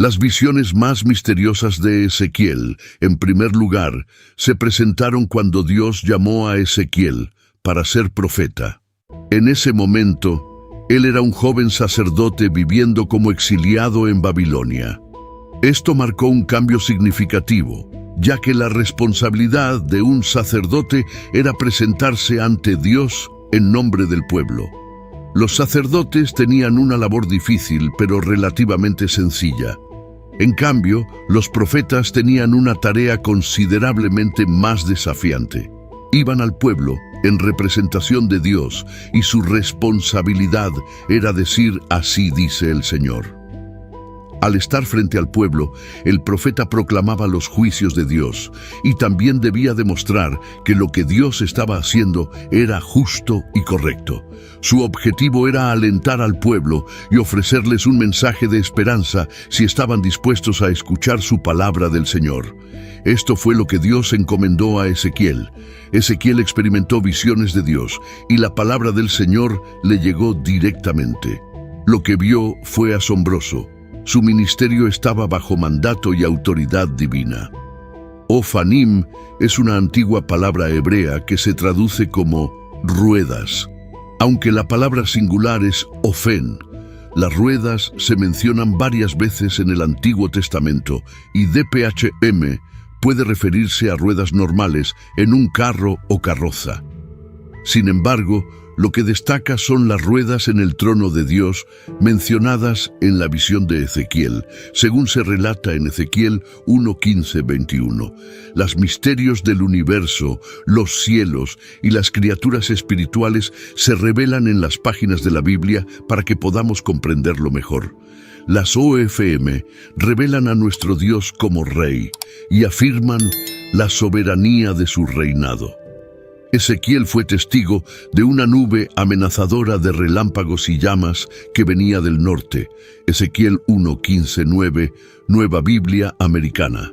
Las visiones más misteriosas de Ezequiel, en primer lugar, se presentaron cuando Dios llamó a Ezequiel para ser profeta. En ese momento, él era un joven sacerdote viviendo como exiliado en Babilonia. Esto marcó un cambio significativo, ya que la responsabilidad de un sacerdote era presentarse ante Dios en nombre del pueblo. Los sacerdotes tenían una labor difícil, pero relativamente sencilla. En cambio, los profetas tenían una tarea considerablemente más desafiante. Iban al pueblo en representación de Dios, y su responsabilidad era decir: así dice el Señor. Al estar frente al pueblo, el profeta proclamaba los juicios de Dios, y también debía demostrar que lo que Dios estaba haciendo era justo y correcto. Su objetivo era alentar al pueblo y ofrecerles un mensaje de esperanza si estaban dispuestos a escuchar su palabra del Señor. Esto fue lo que Dios encomendó a Ezequiel. Ezequiel experimentó visiones de Dios, y la palabra del Señor le llegó directamente. Lo que vio fue asombroso. Su ministerio estaba bajo mandato y autoridad divina. Ofanim es una antigua palabra hebrea que se traduce como ruedas. Aunque la palabra singular es ofen, las ruedas se mencionan varias veces en el Antiguo Testamento, y DPHM puede referirse a ruedas normales en un carro o carroza. Sin embargo, lo que destaca son las ruedas en el trono de Dios mencionadas en la visión de Ezequiel, según se relata en Ezequiel 1:15-21. Los misterios del universo, los cielos y las criaturas espirituales se revelan en las páginas de la Biblia para que podamos comprenderlo mejor. Las OFM revelan a nuestro Dios como Rey y afirman la soberanía de su reinado. Ezequiel fue testigo de una nube amenazadora de relámpagos y llamas que venía del norte. Ezequiel 1:15-9, Nueva Biblia Americana.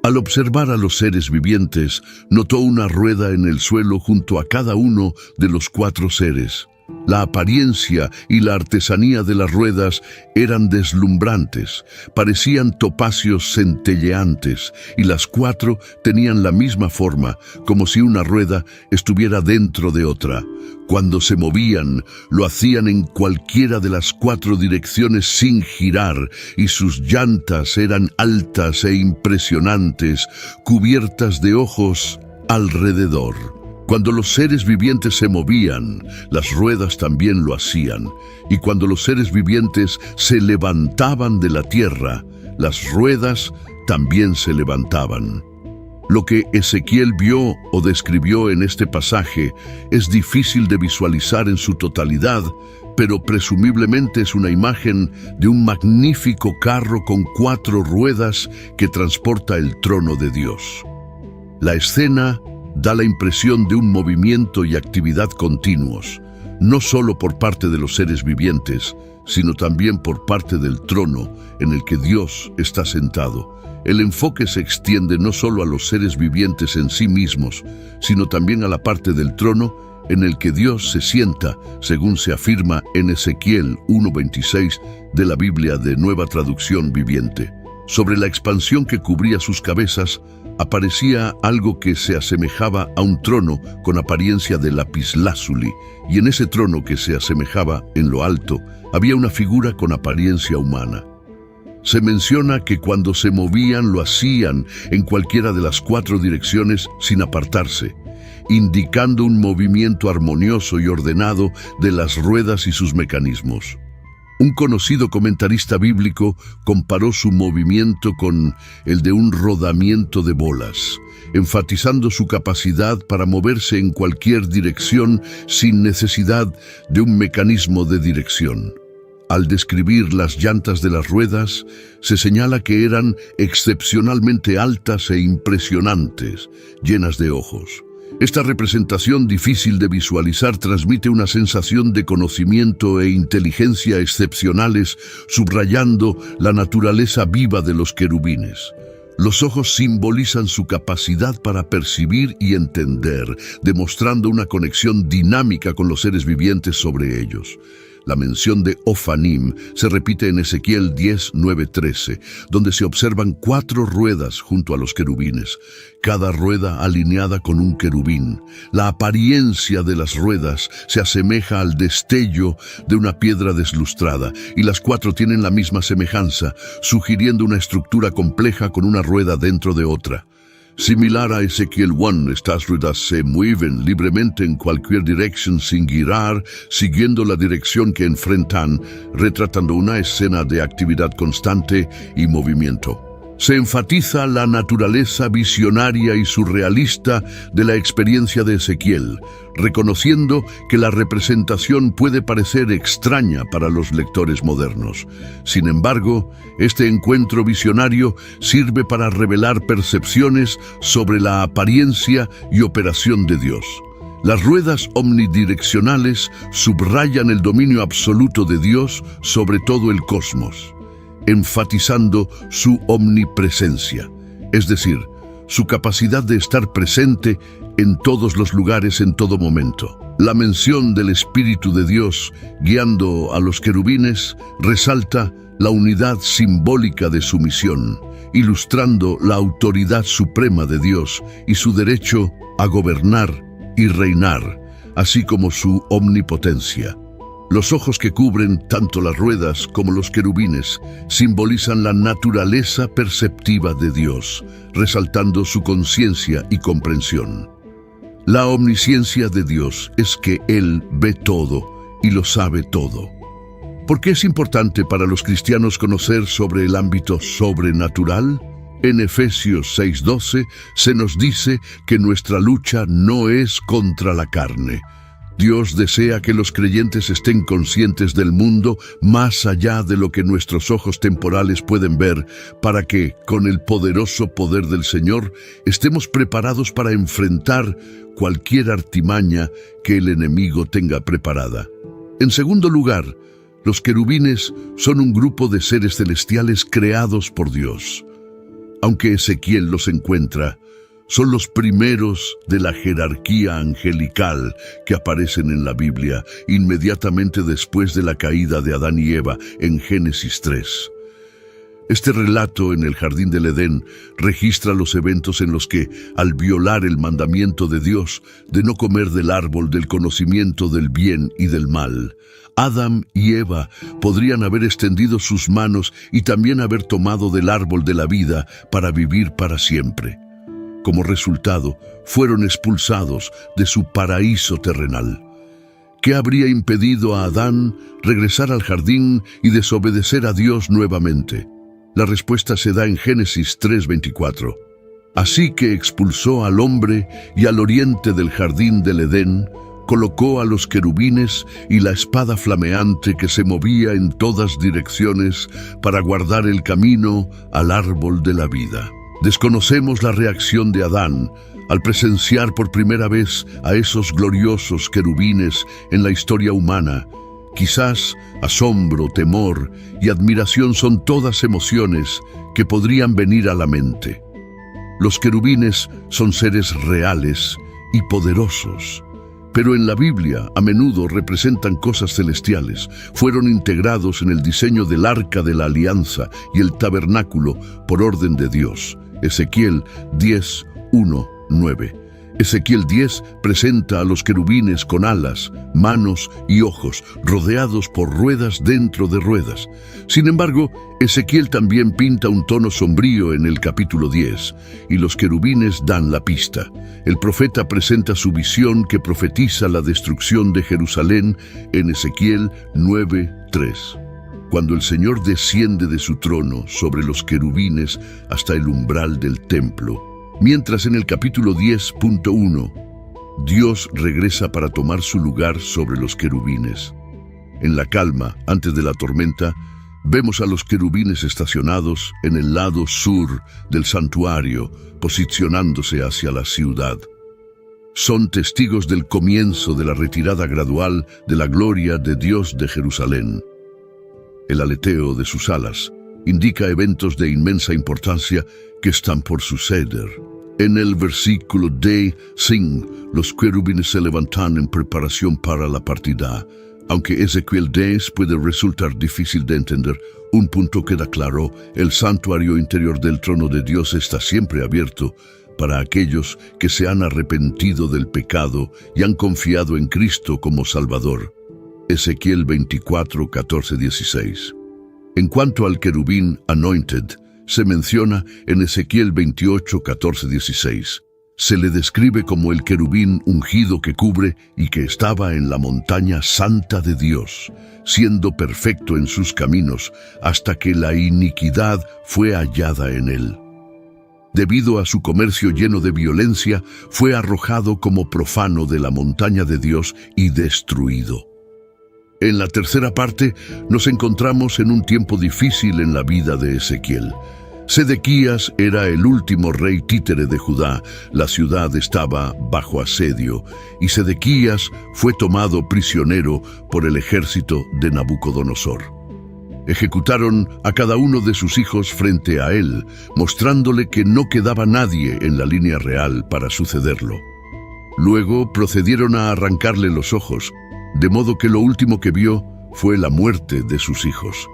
Al observar a los seres vivientes, notó una rueda en el suelo junto a cada uno de los 4 seres. La apariencia y la artesanía de las ruedas eran deslumbrantes, parecían topacios centelleantes, y las 4 tenían la misma forma, como si una rueda estuviera dentro de otra. Cuando se movían, lo hacían en cualquiera de las 4 direcciones sin girar, y sus llantas eran altas e impresionantes, cubiertas de ojos alrededor. Cuando los seres vivientes se movían, las ruedas también lo hacían, y cuando los seres vivientes se levantaban de la tierra, las ruedas también se levantaban. Lo que Ezequiel vio o describió en este pasaje es difícil de visualizar en su totalidad, pero presumiblemente es una imagen de un magnífico carro con 4 ruedas que transporta el trono de Dios. La escena da la impresión de un movimiento y actividad continuos, no solo por parte de los seres vivientes, sino también por parte del trono en el que Dios está sentado. El enfoque se extiende no solo a los seres vivientes en sí mismos, sino también a la parte del trono en el que Dios se sienta, según se afirma en Ezequiel 1:26 de la Biblia de Nueva Traducción Viviente. Sobre la expansión que cubría sus cabezas, aparecía algo que se asemejaba a un trono con apariencia de lapislázuli, y en ese trono que se asemejaba en lo alto, había una figura con apariencia humana. Se menciona que cuando se movían lo hacían en cualquiera de las 4 direcciones sin apartarse, indicando un movimiento armonioso y ordenado de las ruedas y sus mecanismos. Un conocido comentarista bíblico comparó su movimiento con el de un rodamiento de bolas, enfatizando su capacidad para moverse en cualquier dirección sin necesidad de un mecanismo de dirección. Al describir las llantas de las ruedas, se señala que eran excepcionalmente altas e impresionantes, llenas de ojos. Esta representación difícil de visualizar transmite una sensación de conocimiento e inteligencia excepcionales, subrayando la naturaleza viva de los querubines. Los ojos simbolizan su capacidad para percibir y entender, demostrando una conexión dinámica con los seres vivientes sobre ellos. La mención de Ofanim se repite en Ezequiel 10:9-13, donde se observan 4 ruedas junto a los querubines, cada rueda alineada con un querubín. La apariencia de las ruedas se asemeja al destello de una piedra deslustrada, y las 4 tienen la misma semejanza, sugiriendo una estructura compleja con una rueda dentro de otra. Similar a Ezequiel 1, estas ruedas se mueven libremente en cualquier dirección sin girar, siguiendo la dirección que enfrentan, retratando una escena de actividad constante y movimiento. Se enfatiza la naturaleza visionaria y surrealista de la experiencia de Ezequiel, reconociendo que la representación puede parecer extraña para los lectores modernos. Sin embargo, este encuentro visionario sirve para revelar percepciones sobre la apariencia y operación de Dios. Las ruedas omnidireccionales subrayan el dominio absoluto de Dios sobre todo el cosmos, enfatizando su omnipresencia, es decir, su capacidad de estar presente en todos los lugares en todo momento. La mención del Espíritu de Dios guiando a los querubines resalta la unidad simbólica de su misión, ilustrando la autoridad suprema de Dios y su derecho a gobernar y reinar, así como su omnipotencia. Los ojos que cubren tanto las ruedas como los querubines simbolizan la naturaleza perceptiva de Dios, resaltando su conciencia y comprensión. La omnisciencia de Dios es que Él ve todo y lo sabe todo. ¿Por qué es importante para los cristianos conocer sobre el ámbito sobrenatural? En Efesios 6:12 se nos dice que nuestra lucha no es contra la carne. Dios desea que los creyentes estén conscientes del mundo más allá de lo que nuestros ojos temporales pueden ver, para que, con el poderoso poder del Señor, estemos preparados para enfrentar cualquier artimaña que el enemigo tenga preparada. En segundo lugar, los querubines son un grupo de seres celestiales creados por Dios. Aunque Ezequiel los encuentra, son los primeros de la jerarquía angelical que aparecen en la Biblia inmediatamente después de la caída de Adán y Eva en Génesis 3. Este relato en el Jardín del Edén registra los eventos en los que, al violar el mandamiento de Dios de no comer del árbol del conocimiento del bien y del mal, Adán y Eva podrían haber extendido sus manos y también haber tomado del árbol de la vida para vivir para siempre. Como resultado, fueron expulsados de su paraíso terrenal. ¿Qué habría impedido a Adán regresar al jardín y desobedecer a Dios nuevamente? La respuesta se da en Génesis 3:24. Así que expulsó al hombre y al oriente del jardín del Edén, colocó a los querubines y la espada flameante que se movía en todas direcciones para guardar el camino al árbol de la vida. Desconocemos la reacción de Adán al presenciar por primera vez a esos gloriosos querubines en la historia humana. Quizás asombro, temor y admiración son todas emociones que podrían venir a la mente. Los querubines son seres reales y poderosos, pero en la Biblia a menudo representan cosas celestiales. Fueron integrados en el diseño del Arca de la Alianza y el tabernáculo por orden de Dios. Ezequiel 10:1-9. Ezequiel 10 presenta a los querubines con alas, manos y ojos, rodeados por ruedas dentro de ruedas. Sin embargo, Ezequiel también pinta un tono sombrío en el capítulo 10, y los querubines dan la pista. El profeta presenta su visión que profetiza la destrucción de Jerusalén en Ezequiel 9:3. Cuando el Señor desciende de su trono sobre los querubines hasta el umbral del templo, mientras en el capítulo 10.1, Dios regresa para tomar su lugar sobre los querubines. En la calma, antes de la tormenta, vemos a los querubines estacionados en el lado sur del santuario, posicionándose hacia la ciudad. Son testigos del comienzo de la retirada gradual de la gloria de Dios de Jerusalén. El aleteo de sus alas indica eventos de inmensa importancia que están por suceder. En el versículo D, los querubines se levantan en preparación para la partida, Aunque Ezequiel 10 puede resultar difícil de entender, un punto queda claro: el santuario interior del trono de Dios está siempre abierto para aquellos que se han arrepentido del pecado y han confiado en Cristo como Salvador. Ezequiel 24, 14, 16. En cuanto al querubín anointed, se menciona en Ezequiel 28, 14, 16. Se le describe como el querubín ungido que cubre y que estaba en la montaña santa de Dios, siendo perfecto en sus caminos, hasta que la iniquidad fue hallada en él. Debido a su comercio lleno de violencia, fue arrojado como profano de la montaña de Dios y destruido. En la tercera parte, nos encontramos en un tiempo difícil en la vida de Ezequiel. Sedequías era el último rey títere de Judá. La ciudad estaba bajo asedio y Sedequías fue tomado prisionero por el ejército de Nabucodonosor. Ejecutaron a cada uno de sus hijos frente a él, mostrándole que no quedaba nadie en la línea real para sucederlo. Luego procedieron a arrancarle los ojos, de modo que lo último que vio fue la muerte de sus hijos.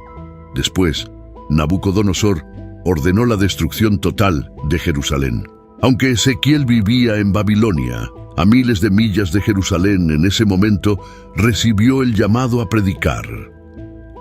Después, Nabucodonosor ordenó la destrucción total de Jerusalén. Aunque Ezequiel vivía en Babilonia, a miles de millas de Jerusalén en ese momento, recibió el llamado a predicar.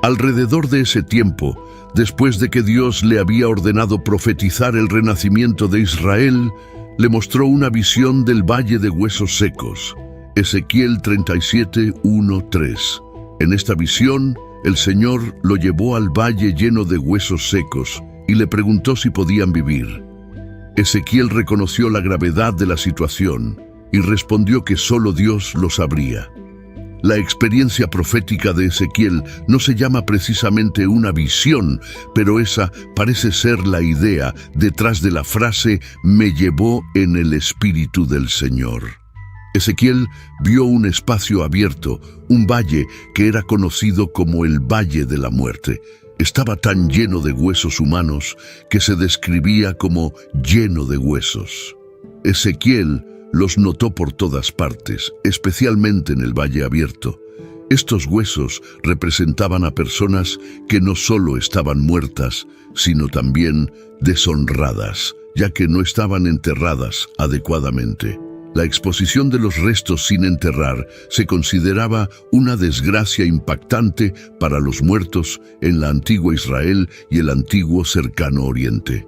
Alrededor de ese tiempo, después de que Dios le había ordenado profetizar el renacimiento de Israel, le mostró una visión del valle de huesos secos. Ezequiel 37, 1, 3. En esta visión, el Señor lo llevó al valle lleno de huesos secos y le preguntó si podían vivir. Ezequiel reconoció la gravedad de la situación y respondió que solo Dios lo sabría. La experiencia profética de Ezequiel no se llama precisamente una visión, pero esa parece ser la idea detrás de la frase «me llevó en el Espíritu del Señor». Ezequiel vio un espacio abierto, un valle que era conocido como el Valle de la Muerte. Estaba tan lleno de huesos humanos que se describía como lleno de huesos. Ezequiel los notó por todas partes, especialmente en el valle abierto. Estos huesos representaban a personas que no solo estaban muertas, sino también deshonradas, ya que no estaban enterradas adecuadamente. La exposición de los restos sin enterrar se consideraba una desgracia impactante para los muertos en la antigua Israel y el antiguo Cercano Oriente.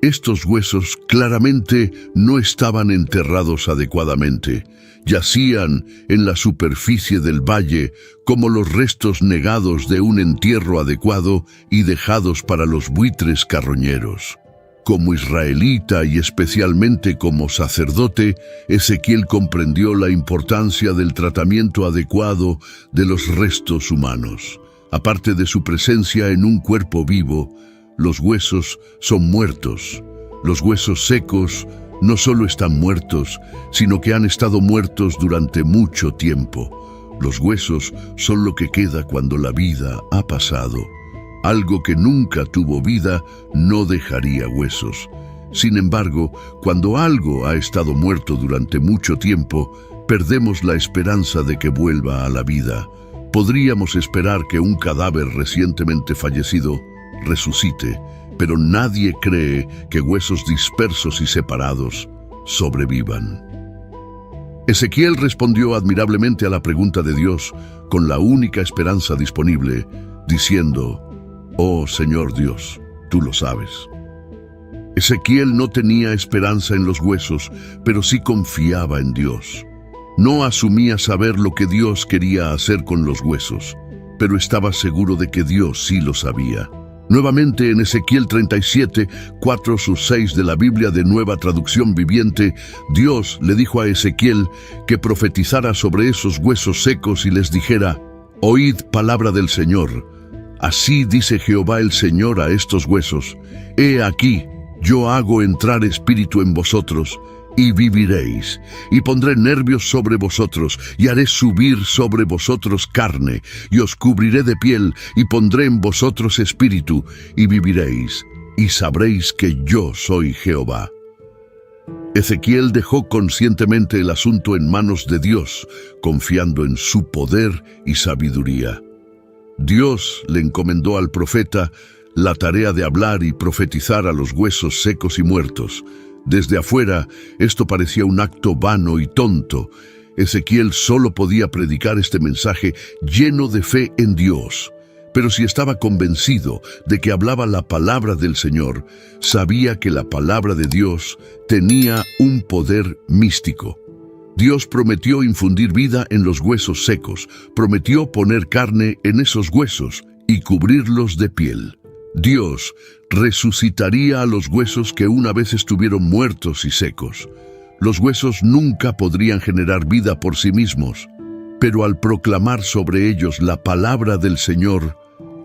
Estos huesos claramente no estaban enterrados adecuadamente. Yacían en la superficie del valle como los restos negados de un entierro adecuado y dejados para los buitres carroñeros. Como israelita y especialmente como sacerdote, Ezequiel comprendió la importancia del tratamiento adecuado de los restos humanos. Aparte de su presencia en un cuerpo vivo, los huesos son muertos. Los huesos secos no solo están muertos, sino que han estado muertos durante mucho tiempo. Los huesos son lo que queda cuando la vida ha pasado. Algo que nunca tuvo vida no dejaría huesos. Sin embargo, cuando algo ha estado muerto durante mucho tiempo, perdemos la esperanza de que vuelva a la vida. Podríamos esperar que un cadáver recientemente fallecido resucite, pero nadie cree que huesos dispersos y separados sobrevivan. Ezequiel respondió admirablemente a la pregunta de Dios con la única esperanza disponible, diciendo: «Oh Señor Dios, tú lo sabes». Ezequiel no tenía esperanza en los huesos, pero sí confiaba en Dios. No asumía saber lo que Dios quería hacer con los huesos, pero estaba seguro de que Dios sí lo sabía. Nuevamente en Ezequiel 37, 4-6 de la Biblia de Nueva Traducción Viviente, Dios le dijo a Ezequiel que profetizara sobre esos huesos secos y les dijera: «Oíd palabra del Señor. Así dice Jehová el Señor a estos huesos: He aquí, yo hago entrar espíritu en vosotros, y viviréis, y pondré nervios sobre vosotros, y haré subir sobre vosotros carne, y os cubriré de piel, y pondré en vosotros espíritu, y viviréis, y sabréis que yo soy Jehová». Ezequiel dejó conscientemente el asunto en manos de Dios, confiando en su poder y sabiduría. Dios le encomendó al profeta la tarea de hablar y profetizar a los huesos secos y muertos. Desde afuera, esto parecía un acto vano y tonto. Ezequiel solo podía predicar este mensaje lleno de fe en Dios. Pero si estaba convencido de que hablaba la palabra del Señor, sabía que la palabra de Dios tenía un poder místico. Dios prometió infundir vida en los huesos secos, prometió poner carne en esos huesos y cubrirlos de piel. Dios resucitaría a los huesos que una vez estuvieron muertos y secos. Los huesos nunca podrían generar vida por sí mismos, pero al proclamar sobre ellos la palabra del Señor,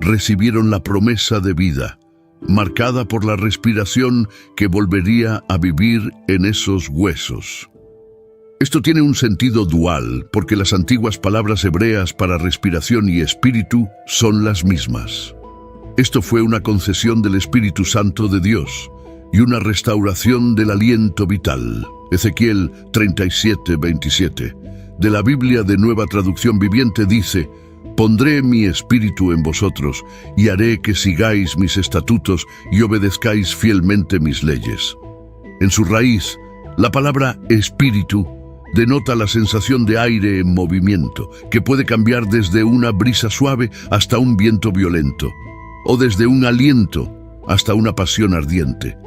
recibieron la promesa de vida, marcada por la respiración que volvería a vivir en esos huesos. Esto tiene un sentido dual, porque las antiguas palabras hebreas para respiración y espíritu son las mismas. Esto fue una concesión del Espíritu Santo de Dios y una restauración del aliento vital. Ezequiel 37:27. De la Biblia de Nueva Traducción Viviente dice: «Pondré mi espíritu en vosotros y haré que sigáis mis estatutos y obedezcáis fielmente mis leyes». En su raíz, la palabra espíritu denota la sensación de aire en movimiento, que puede cambiar desde una brisa suave hasta un viento violento, o desde un aliento hasta una pasión ardiente.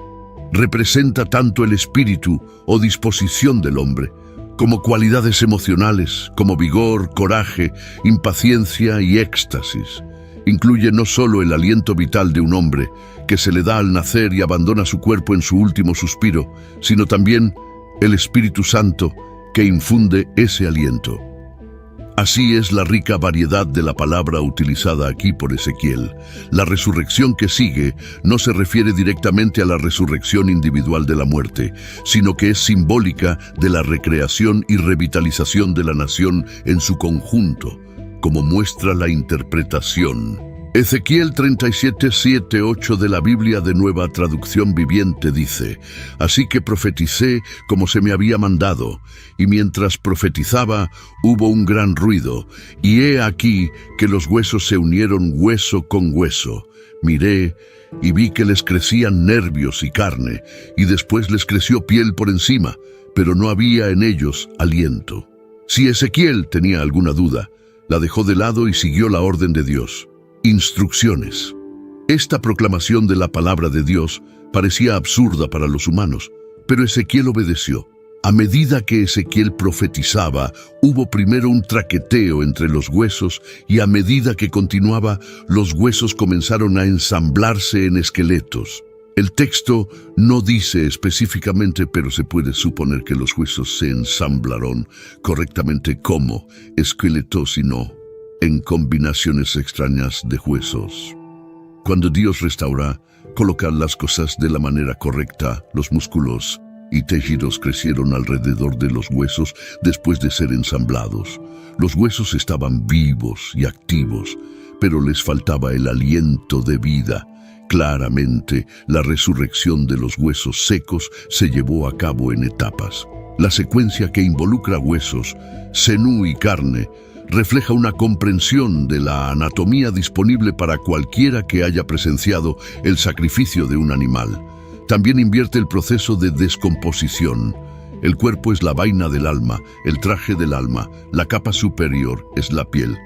Representa tanto el espíritu o disposición del hombre, como cualidades emocionales, como vigor, coraje, impaciencia y éxtasis. Incluye no solo el aliento vital de un hombre, que se le da al nacer y abandona su cuerpo en su último suspiro, sino también el Espíritu Santo, que infunde ese aliento. Así es la rica variedad de la palabra utilizada aquí por Ezequiel. La resurrección que sigue no se refiere directamente a la resurrección individual de la muerte, sino que es simbólica de la recreación y revitalización de la nación en su conjunto, como muestra la interpretación. Ezequiel 37:7-8 de la Biblia de Nueva Traducción Viviente dice: «Así que profeticé como se me había mandado, y mientras profetizaba hubo un gran ruido, y he aquí que los huesos se unieron hueso con hueso. Miré y vi que les crecían nervios y carne, y después les creció piel por encima, pero no había en ellos aliento». Si Ezequiel tenía alguna duda, la dejó de lado y siguió la orden de Dios. Instrucciones. Esta proclamación de la palabra de Dios parecía absurda para los humanos, pero Ezequiel obedeció. A medida que Ezequiel profetizaba, hubo primero un traqueteo entre los huesos y a medida que continuaba, los huesos comenzaron a ensamblarse en esqueletos. El texto no dice específicamente, pero se puede suponer que los huesos se ensamblaron correctamente como esqueletos y no en combinaciones extrañas de huesos. Cuando Dios restaura, coloca las cosas de la manera correcta, los músculos y tejidos crecieron alrededor de los huesos después de ser ensamblados. Los huesos estaban vivos y activos, pero les faltaba el aliento de vida. Claramente, la resurrección de los huesos secos se llevó a cabo en etapas. La secuencia que involucra huesos, senú y carne refleja una comprensión de la anatomía disponible para cualquiera que haya presenciado el sacrificio de un animal. También invierte el proceso de descomposición. El cuerpo es la vaina del alma, el traje del alma, la capa superior es la piel.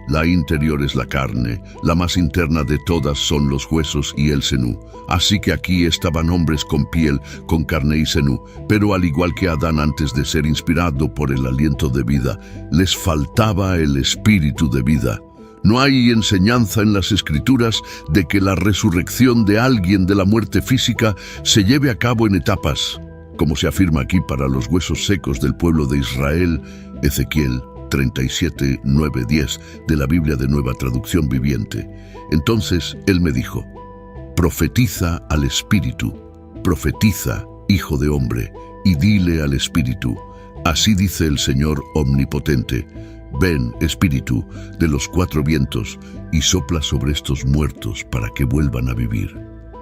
La interior es la carne, la más interna de todas son los huesos y el senú. Así que aquí estaban hombres con piel, con carne y senú, pero al igual que Adán antes de ser inspirado por el aliento de vida, les faltaba el espíritu de vida. No hay enseñanza en las Escrituras de que la resurrección de alguien de la muerte física se lleve a cabo en etapas, como se afirma aquí para los huesos secos del pueblo de Israel, Ezequiel 37:9-10 de la Biblia de Nueva Traducción Viviente. Entonces él me dijo: «Profetiza al Espíritu, profetiza, hijo de hombre, y dile al Espíritu: así dice el Señor Omnipotente, ven, Espíritu, de los cuatro vientos, y sopla sobre estos muertos para que vuelvan a vivir».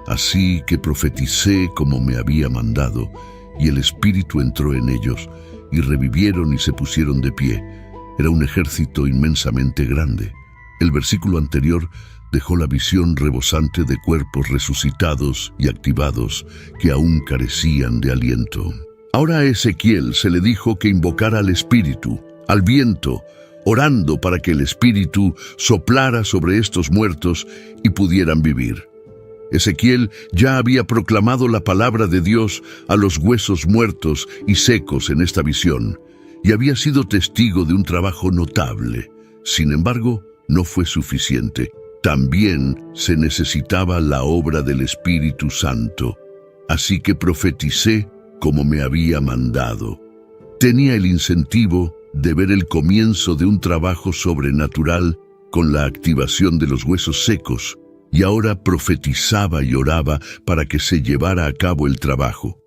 Así que profeticé como me había mandado, y el Espíritu entró en ellos, y revivieron y se pusieron de pie. Era un ejército inmensamente grande. El versículo anterior dejó la visión rebosante de cuerpos resucitados y activados que aún carecían de aliento. Ahora a Ezequiel se le dijo que invocara al Espíritu, al viento, orando para que el Espíritu soplara sobre estos muertos y pudieran vivir. Ezequiel ya había proclamado la palabra de Dios a los huesos muertos y secos en esta visión, y había sido testigo de un trabajo notable. Sin embargo, no fue suficiente. También se necesitaba la obra del Espíritu Santo. Así que profeticé como me había mandado. Tenía el incentivo de ver el comienzo de un trabajo sobrenatural con la activación de los huesos secos, y ahora profetizaba y oraba para que se llevara a cabo el trabajo.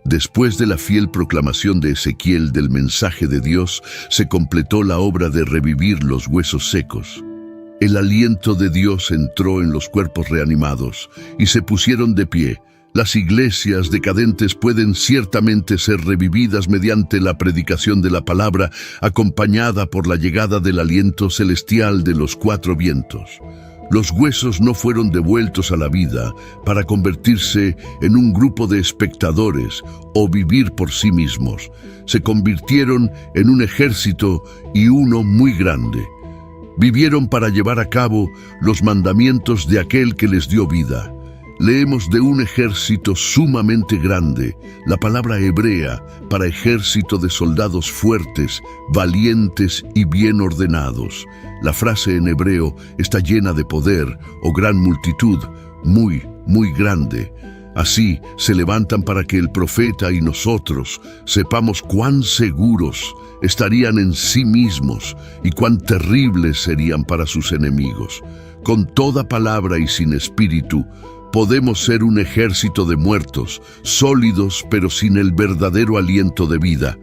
Después de la fiel proclamación de Ezequiel del mensaje de Dios, se completó la obra de revivir los huesos secos. El aliento de Dios entró en los cuerpos reanimados y se pusieron de pie. Las iglesias decadentes pueden ciertamente ser revividas mediante la predicación de la palabra, acompañada por la llegada del aliento celestial de los cuatro vientos. Los huesos no fueron devueltos a la vida para convertirse en un grupo de espectadores o vivir por sí mismos. Se convirtieron en un ejército, y uno muy grande. Vivieron para llevar a cabo los mandamientos de aquel que les dio vida. Leemos de un ejército sumamente grande, la palabra hebrea para ejército de soldados fuertes, valientes y bien ordenados. La frase en hebreo está llena de poder o gran multitud, muy, muy grande. Así se levantan para que el profeta y nosotros sepamos cuán seguros estarían en sí mismos y cuán terribles serían para sus enemigos. Con toda palabra y sin espíritu, podemos ser un ejército de muertos, sólidos pero sin el verdadero aliento de vida.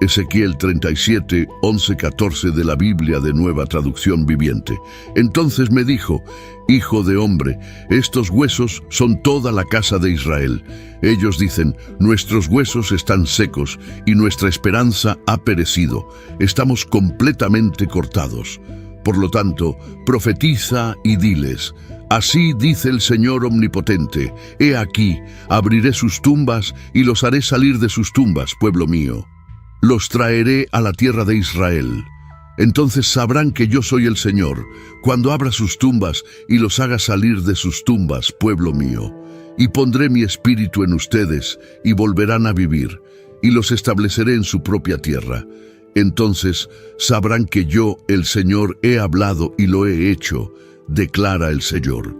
Ezequiel 37, 11, 14 de la Biblia de Nueva Traducción Viviente. Entonces me dijo: Hijo de hombre, estos huesos son toda la casa de Israel. Ellos dicen: nuestros huesos están secos y nuestra esperanza ha perecido. Estamos completamente cortados. Por lo tanto, profetiza y diles: así dice el Señor Omnipotente, he aquí, abriré sus tumbas y los haré salir de sus tumbas, pueblo mío. Los traeré a la tierra de Israel. Entonces sabrán que yo soy el Señor, cuando abra sus tumbas y los haga salir de sus tumbas, pueblo mío. Y pondré mi espíritu en ustedes, y volverán a vivir, y los estableceré en su propia tierra. Entonces sabrán que yo, el Señor, he hablado y lo he hecho, declara el Señor.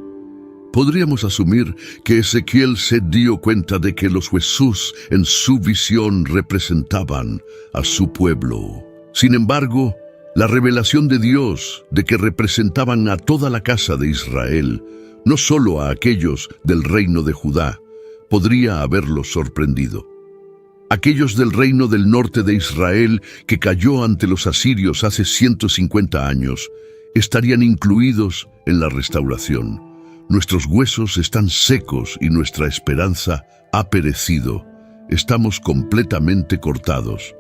Podríamos asumir que Ezequiel se dio cuenta de que los huesos en su visión representaban a su pueblo. Sin embargo, la revelación de Dios de que representaban a toda la casa de Israel, no solo a aquellos del reino de Judá, podría haberlos sorprendido. Aquellos del reino del norte de Israel que cayó ante los asirios hace 150 años, estarían incluidos en la restauración. Nuestros huesos están secos y nuestra esperanza ha perecido. Estamos completamente cortados.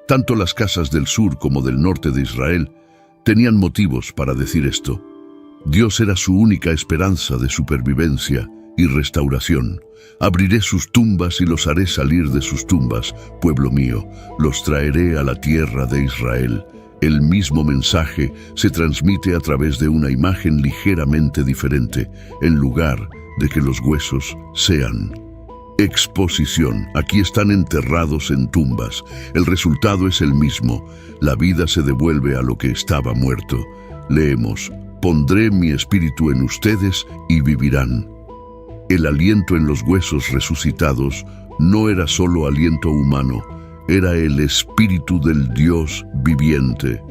Tanto las casas del sur como del norte de Israel tenían motivos para decir esto. Dios era su única esperanza de supervivencia y restauración. Abriré sus tumbas y los haré salir de sus tumbas, pueblo mío. Los traeré a la tierra de Israel. El mismo mensaje se transmite a través de una imagen ligeramente diferente, en lugar de que los huesos sean. Exposición. Aquí están enterrados en tumbas. El resultado es el mismo. La vida se devuelve a lo que estaba muerto. Leemos: pondré mi espíritu en ustedes y vivirán. El aliento en los huesos resucitados no era solo aliento humano, era el espíritu del Dios viviente.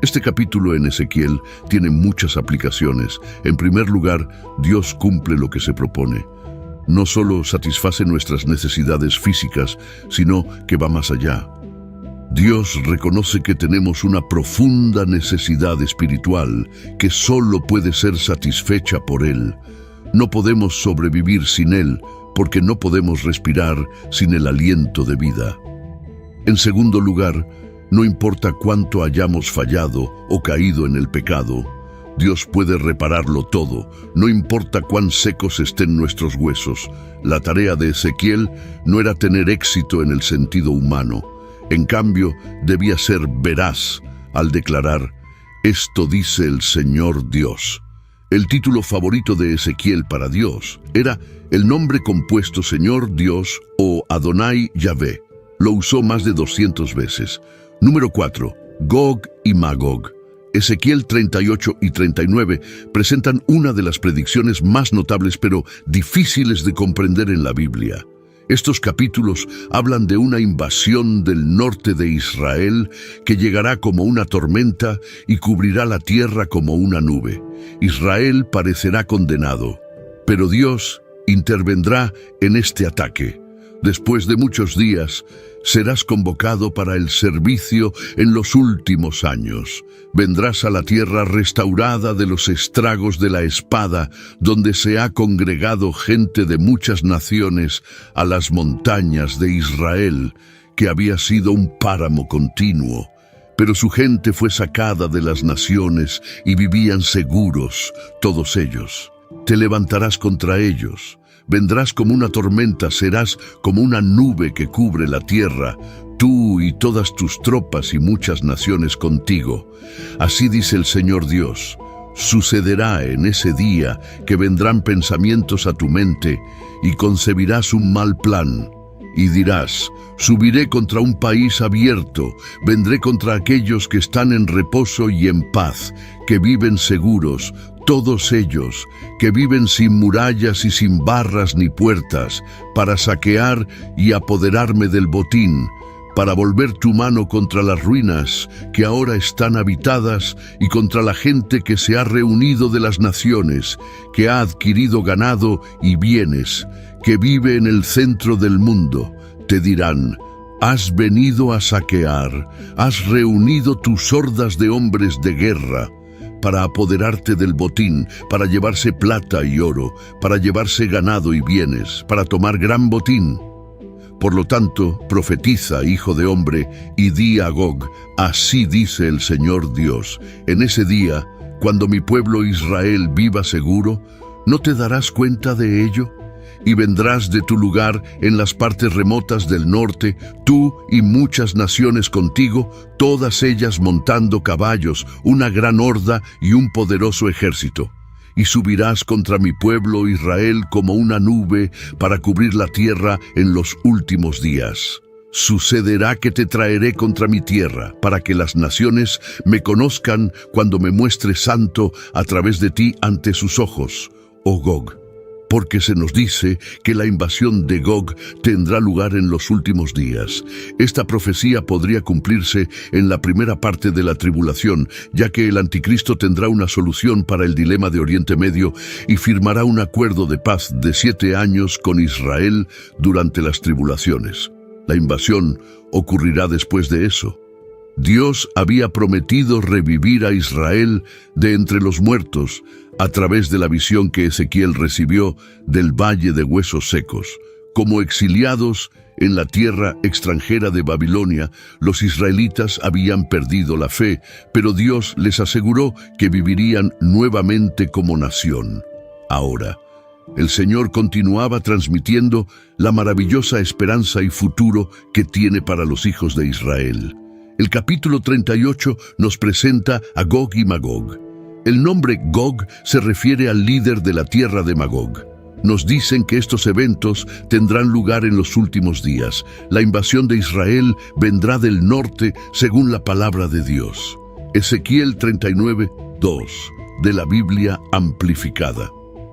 Este capítulo en Ezequiel tiene muchas aplicaciones. En primer lugar, Dios cumple lo que se propone. No solo satisface nuestras necesidades físicas, sino que va más allá. Dios reconoce que tenemos una profunda necesidad espiritual que solo puede ser satisfecha por Él. No podemos sobrevivir sin Él, porque no podemos respirar sin el aliento de vida. En segundo lugar, no importa cuánto hayamos fallado o caído en el pecado, Dios puede repararlo todo, no importa cuán secos estén nuestros huesos. La tarea de Ezequiel no era tener éxito en el sentido humano. En cambio, debía ser veraz al declarar: «Esto dice el Señor Dios». El título favorito de Ezequiel para Dios era el nombre compuesto Señor Dios o Adonai Yahvé. Lo usó más de 200 veces. Número 4. Gog y Magog. Ezequiel 38 y 39 presentan una de las predicciones más notables pero difíciles de comprender en la Biblia. Estos capítulos hablan de una invasión del norte de Israel que llegará como una tormenta y cubrirá la tierra como una nube. Israel parecerá condenado, pero Dios intervendrá en este ataque. Después de muchos días, serás convocado para el servicio en los últimos años. Vendrás a la tierra restaurada de los estragos de la espada, donde se ha congregado gente de muchas naciones a las montañas de Israel, que había sido un páramo continuo. Pero su gente fue sacada de las naciones y vivían seguros, todos ellos. Te levantarás contra ellos. Vendrás como una tormenta, serás como una nube que cubre la tierra, tú y todas tus tropas y muchas naciones contigo. Así dice el Señor Dios: sucederá en ese día que vendrán pensamientos a tu mente y concebirás un mal plan. Y dirás: subiré contra un país abierto, vendré contra aquellos que están en reposo y en paz, que viven seguros, todos ellos, que viven sin murallas y sin barras ni puertas, para saquear y apoderarme del botín, para volver tu mano contra las ruinas que ahora están habitadas y contra la gente que se ha reunido de las naciones, que ha adquirido ganado y bienes, que vive en el centro del mundo. Te dirán: has venido a saquear, has reunido tus hordas de hombres de guerra, para apoderarte del botín, para llevarse plata y oro, para llevarse ganado y bienes, para tomar gran botín. Por lo tanto, profetiza, hijo de hombre, y di a Gog: así dice el Señor Dios, en ese día, cuando mi pueblo Israel viva seguro, ¿no te darás cuenta de ello? Y vendrás de tu lugar en las partes remotas del norte, tú y muchas naciones contigo, todas ellas montando caballos, una gran horda y un poderoso ejército. Y subirás contra mi pueblo Israel como una nube para cubrir la tierra en los últimos días. Sucederá que te traeré contra mi tierra, para que las naciones me conozcan cuando me muestre santo a través de ti ante sus ojos, oh Gog. Porque se nos dice que la invasión de Gog tendrá lugar en los últimos días. Esta profecía podría cumplirse en la primera parte de la tribulación, ya que el anticristo tendrá una solución para el dilema de Oriente Medio y firmará un acuerdo de paz de 7 años con Israel durante las tribulaciones. La invasión ocurrirá después de eso. Dios había prometido revivir a Israel de entre los muertos a través de la visión que Ezequiel recibió del Valle de Huesos Secos. Como exiliados en la tierra extranjera de Babilonia, los israelitas habían perdido la fe, pero Dios les aseguró que vivirían nuevamente como nación. Ahora, el Señor continuaba transmitiendo la maravillosa esperanza y futuro que tiene para los hijos de Israel. El capítulo 38 nos presenta a Gog y Magog. El nombre Gog se refiere al líder de la tierra de Magog. Nos dicen que estos eventos tendrán lugar en los últimos días. La invasión de Israel vendrá del norte según la palabra de Dios. Ezequiel 39, 2, de la Biblia amplificada.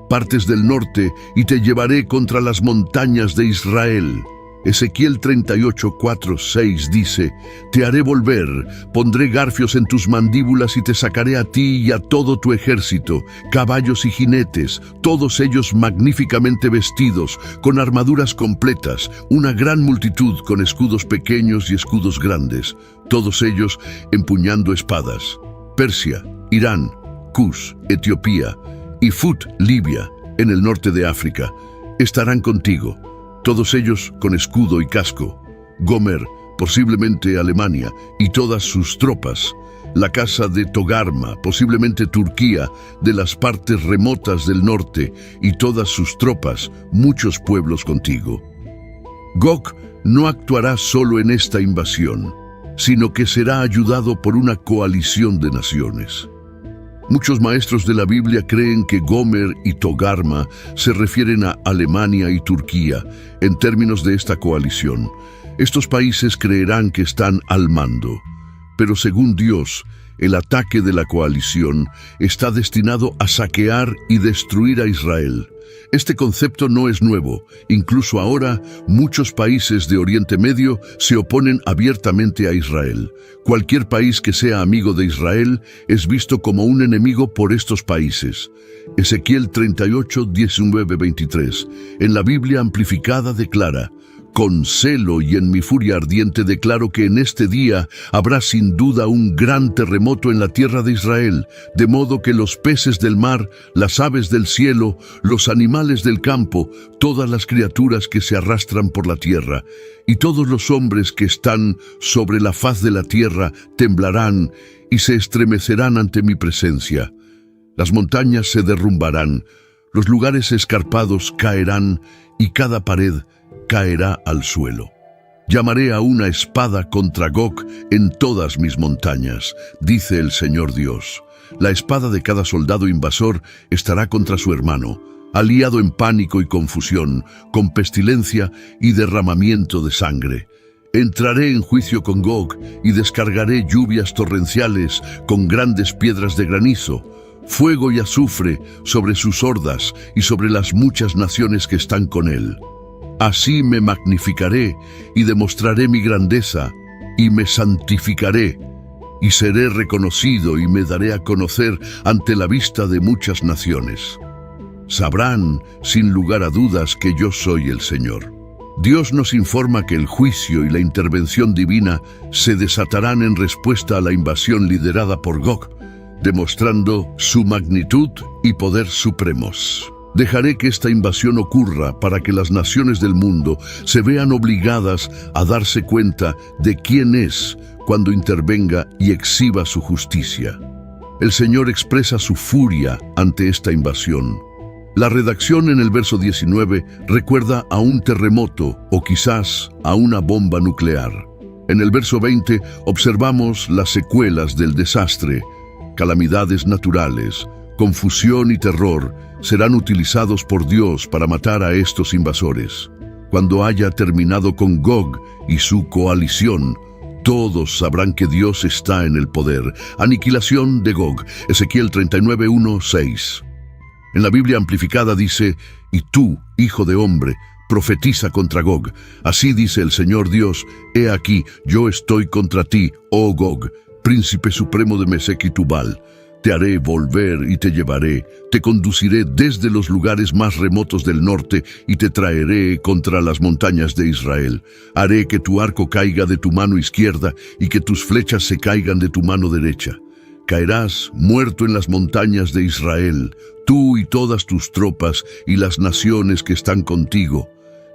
Partes del norte y te llevaré contra las montañas de Israel. Ezequiel 38, 4, 6 dice: te haré volver, pondré garfios en tus mandíbulas y te sacaré a ti y a todo tu ejército, caballos y jinetes, todos ellos magníficamente vestidos, con armaduras completas, una gran multitud con escudos pequeños y escudos grandes, todos ellos empuñando espadas. Persia, Irán, Cus, Etiopía y Fut, Libia, en el norte de África. estarán contigo, todos ellos con escudo y casco. Gomer, posiblemente Alemania, y todas sus tropas. La casa de Togarma, posiblemente Turquía, de las partes remotas del norte, y todas sus tropas, muchos pueblos contigo. Gog no actuará solo en esta invasión, sino que será ayudado por una coalición de naciones. Muchos maestros de la Biblia creen que Gomer y Togarma se refieren a Alemania y Turquía en términos de esta coalición. Estos países creerán que están al mando, pero según Dios, el ataque de la coalición está destinado a saquear y destruir a Israel. Este concepto no es nuevo. Incluso ahora, muchos países de Oriente Medio se oponen abiertamente a Israel. Cualquier país que sea amigo de Israel es visto como un enemigo por estos países. Ezequiel 38, 19, 23. En la Biblia amplificada declara: con celo y en mi furia ardiente declaro que en este día habrá sin duda un gran terremoto en la tierra de Israel, de modo que los peces del mar, las aves del cielo, los animales del campo, todas las criaturas que se arrastran por la tierra, y todos los hombres que están sobre la faz de la tierra temblarán y se estremecerán ante mi presencia. Las montañas se derrumbarán, los lugares escarpados caerán y cada pared caerá al suelo. Llamaré a una espada contra Gog en todas mis montañas, dice el Señor Dios. La espada de cada soldado invasor estará contra su hermano, aliado en pánico y confusión, con pestilencia y derramamiento de sangre. Entraré en juicio con Gog y descargaré lluvias torrenciales con grandes piedras de granizo, fuego y azufre sobre sus hordas y sobre las muchas naciones que están con él. Así me magnificaré y demostraré mi grandeza, y me santificaré, y seré reconocido y me daré a conocer ante la vista de muchas naciones. Sabrán, sin lugar a dudas, que yo soy el Señor. Dios nos informa que el juicio y la intervención divina se desatarán en respuesta a la invasión liderada por Gog, demostrando su magnitud y poder supremos. Dejaré que esta invasión ocurra para que las naciones del mundo se vean obligadas a darse cuenta de quién es cuando intervenga y exhiba su justicia. El Señor expresa su furia ante esta invasión. La redacción en el verso 19 recuerda a un terremoto o quizás a una bomba nuclear. En el verso 20 observamos las secuelas del desastre, calamidades naturales, confusión y terror serán utilizados por Dios para matar a estos invasores. Cuando haya terminado con Gog y su coalición, todos sabrán que Dios está en el poder. Aniquilación de Gog. Ezequiel 39, 1, 6. En la Biblia amplificada dice: y tú, hijo de hombre, profetiza contra Gog. Así dice el Señor Dios: he aquí, yo estoy contra ti, oh Gog, príncipe supremo de Mesec y Tubal. Te haré volver y te llevaré, te conduciré desde los lugares más remotos del norte y te traeré contra las montañas de Israel. Haré que tu arco caiga de tu mano izquierda y que tus flechas se caigan de tu mano derecha. Caerás muerto en las montañas de Israel, tú y todas tus tropas y las naciones que están contigo.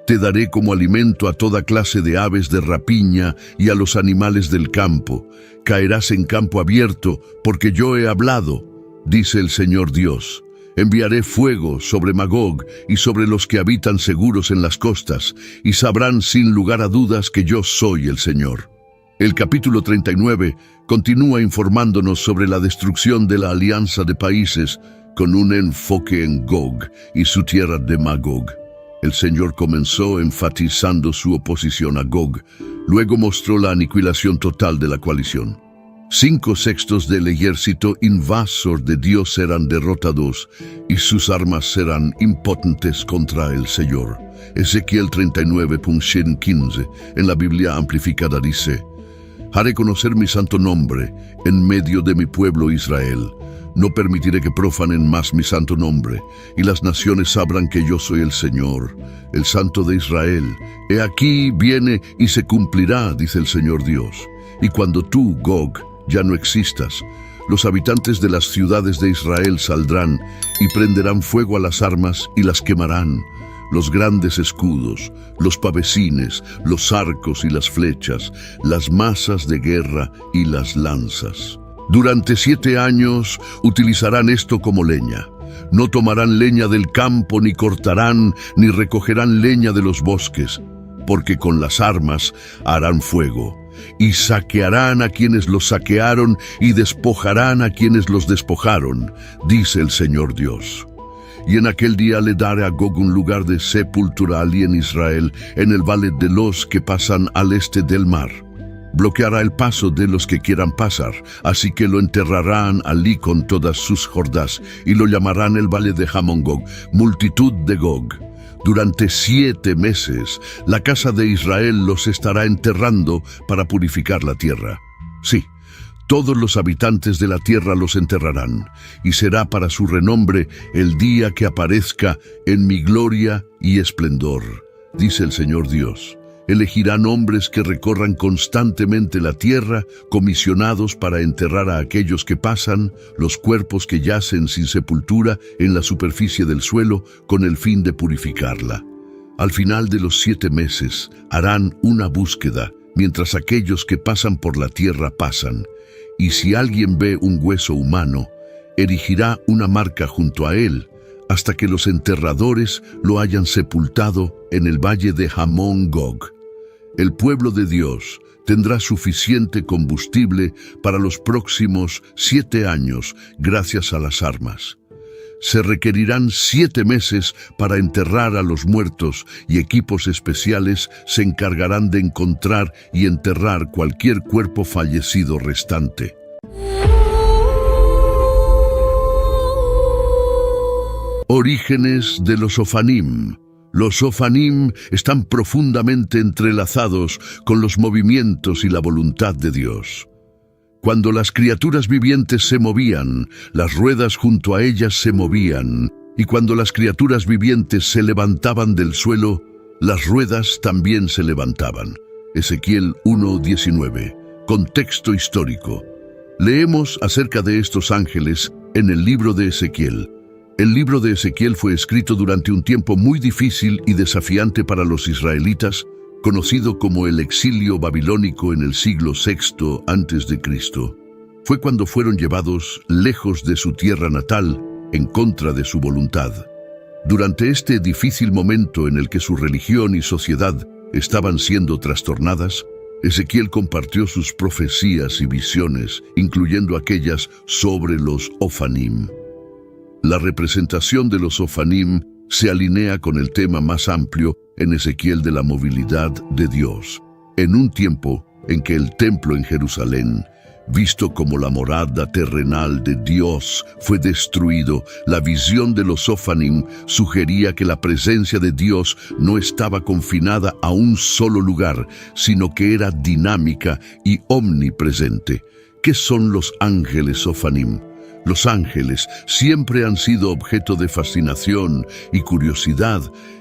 Te daré como alimento a toda clase de aves de rapiña y a los animales del campo. Caerás en campo abierto, porque yo he hablado, dice el Señor Dios. Enviaré fuego sobre Magog y sobre los que habitan seguros en las costas, y sabrán sin lugar a dudas que yo soy el Señor. El capítulo 39 continúa informándonos sobre la destrucción de la alianza de países, con un enfoque en Gog y su tierra de Magog. El Señor comenzó enfatizando su oposición a Gog, luego mostró la aniquilación total de la coalición. 5/6 del ejército invasor de Dios serán derrotados y sus armas serán impotentes contra el Señor. Ezequiel 39:15 en la Biblia amplificada dice: haré conocer mi santo nombre en medio de mi pueblo Israel. No permitiré que profanen más mi santo nombre, y las naciones sabrán que yo soy el Señor, el Santo de Israel. He aquí viene y se cumplirá, dice el Señor Dios. Y cuando tú, Gog, ya no existas, los habitantes de las ciudades de Israel saldrán y prenderán fuego a las armas y las quemarán. los grandes escudos, los pavesines, los arcos y las flechas, las mazas de guerra y las lanzas. Durante 7 años utilizarán esto como leña. No tomarán leña del campo, ni cortarán, ni recogerán leña de los bosques, porque con las armas harán fuego, y saquearán a quienes los saquearon, y despojarán a quienes los despojaron, dice el Señor Dios. Y en aquel día le daré a Gog un lugar de sepultura allí en Israel, en el valle de los que pasan al este del mar. Bloqueará el paso de los que quieran pasar, así que lo enterrarán allí con todas sus hordas, y lo llamarán el valle de Hamón Gog, multitud de Gog. Durante 7 meses, la casa de Israel los estará enterrando para purificar la tierra. Sí, todos los habitantes de la tierra los enterrarán, y será para su renombre el día que aparezca en mi gloria y esplendor, dice el Señor Dios. Elegirán hombres que recorran constantemente la tierra, comisionados para enterrar a aquellos que pasan, los cuerpos que yacen sin sepultura en la superficie del suelo, con el fin de purificarla. Al final de los 7 meses, harán una búsqueda, mientras aquellos que pasan por la tierra pasan. Y si alguien ve un hueso humano, erigirá una marca junto a él, hasta que los enterradores lo hayan sepultado en el valle de Hamón Gog. El pueblo de Dios tendrá suficiente combustible para los próximos 7 años gracias a las armas. Se requerirán 7 meses para enterrar a los muertos, y equipos especiales se encargarán de encontrar y enterrar cualquier cuerpo fallecido restante. Orígenes de los Ofanim. Los Ofanim están profundamente entrelazados con los movimientos y la voluntad de Dios. Cuando las criaturas vivientes se movían, las ruedas junto a ellas se movían, y cuando las criaturas vivientes se levantaban del suelo, las ruedas también se levantaban. Ezequiel 1:19. Contexto histórico. Leemos acerca de estos ángeles en el libro de Ezequiel. El libro de Ezequiel fue escrito durante un tiempo muy difícil y desafiante para los israelitas, conocido como el exilio babilónico en el siglo VI a.C. Fue cuando fueron llevados lejos de su tierra natal, en contra de su voluntad. Durante este difícil momento en el que su religión y sociedad estaban siendo trastornadas, Ezequiel compartió sus profecías y visiones, incluyendo aquellas sobre los Ofanim. La representación de los Ofanim se alinea con el tema más amplio en Ezequiel de la movilidad de Dios. En un tiempo en que el templo en Jerusalén, visto como la morada terrenal de Dios, fue destruido, la visión de los Ofanim sugería que la presencia de Dios no estaba confinada a un solo lugar, sino que era dinámica y omnipresente. ¿Qué son los ángeles Ofanim? Los ángeles siempre han sido objeto de fascinación y curiosidad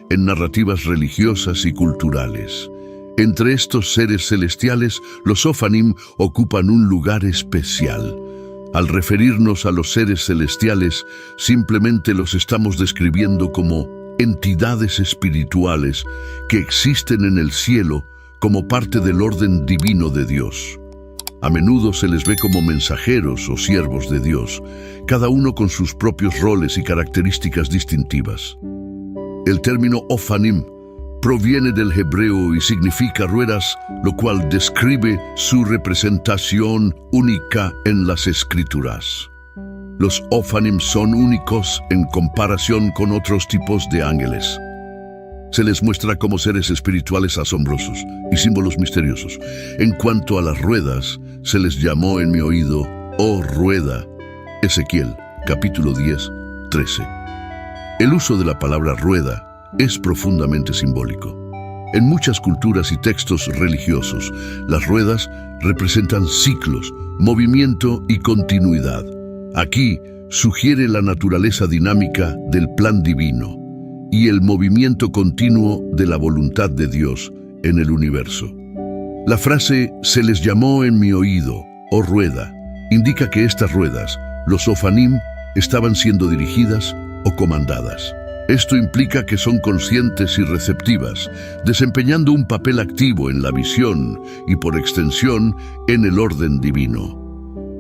en narrativas religiosas y culturales. Entre estos seres celestiales, los Ofanim ocupan un lugar especial. Al referirnos a los seres celestiales, simplemente los estamos describiendo como entidades espirituales que existen en el cielo como parte del orden divino de Dios. A menudo se les ve como mensajeros o siervos de Dios, cada uno con sus propios roles y características distintivas. El término Ofanim proviene del hebreo y significa ruedas, lo cual describe su representación única en las Escrituras. Los Ofanim son únicos en comparación con otros tipos de ángeles. Se les muestra como seres espirituales asombrosos y símbolos misteriosos. En cuanto a las ruedas, se les llamó en mi oído, oh rueda. Ezequiel, capítulo 10, 13. El uso de la palabra rueda es profundamente simbólico. En muchas culturas y textos religiosos, las ruedas representan ciclos, movimiento y continuidad. Aquí sugiere la naturaleza dinámica del plan divino y el movimiento continuo de la voluntad de Dios en el universo. La frase «se les llamó en mi oído» o rueda indica que estas ruedas, los Ofanim, estaban siendo dirigidas o comandadas. Esto implica que son conscientes y receptivas, desempeñando un papel activo en la visión y, por extensión, en el orden divino.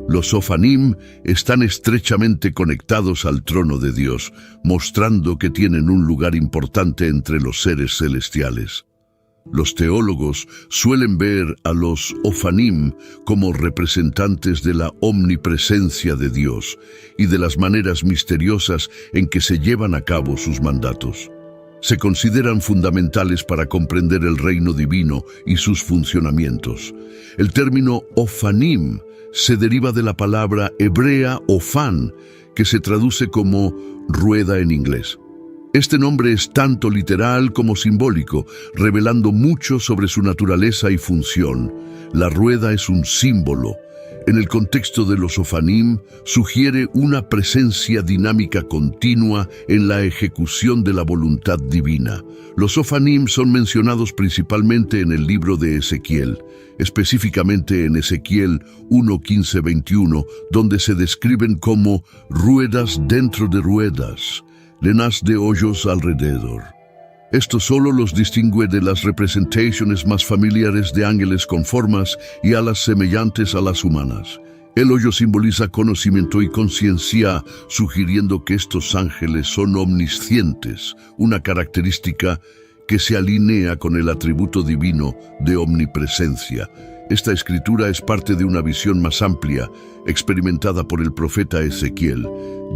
Los Ofanim están estrechamente conectados al trono de Dios, mostrando que tienen un lugar importante entre los seres celestiales. Los teólogos suelen ver a los Ofanim como representantes de la omnipresencia de Dios y de las maneras misteriosas en que se llevan a cabo sus mandatos. Se consideran fundamentales para comprender el reino divino y sus funcionamientos. El término Ofanim se deriva de la palabra hebrea ofán, que se traduce como rueda en inglés. Este nombre es tanto literal como simbólico, revelando mucho sobre su naturaleza y función. La rueda es un símbolo. En el contexto de los Ofanim, sugiere una presencia dinámica continua en la ejecución de la voluntad divina. Los Ofanim son mencionados principalmente en el libro de Ezequiel, específicamente en Ezequiel 1:15-21, donde se describen como ruedas dentro de ruedas, llenas de hoyos alrededor. Esto solo los distingue de las representaciones más familiares de ángeles con formas y alas semejantes a las humanas. El hoyo simboliza conocimiento y conciencia, sugiriendo que estos ángeles son omniscientes, una característica que se alinea con el atributo divino de omnipresencia. Esta escritura es parte de una visión más amplia, experimentada por el profeta Ezequiel,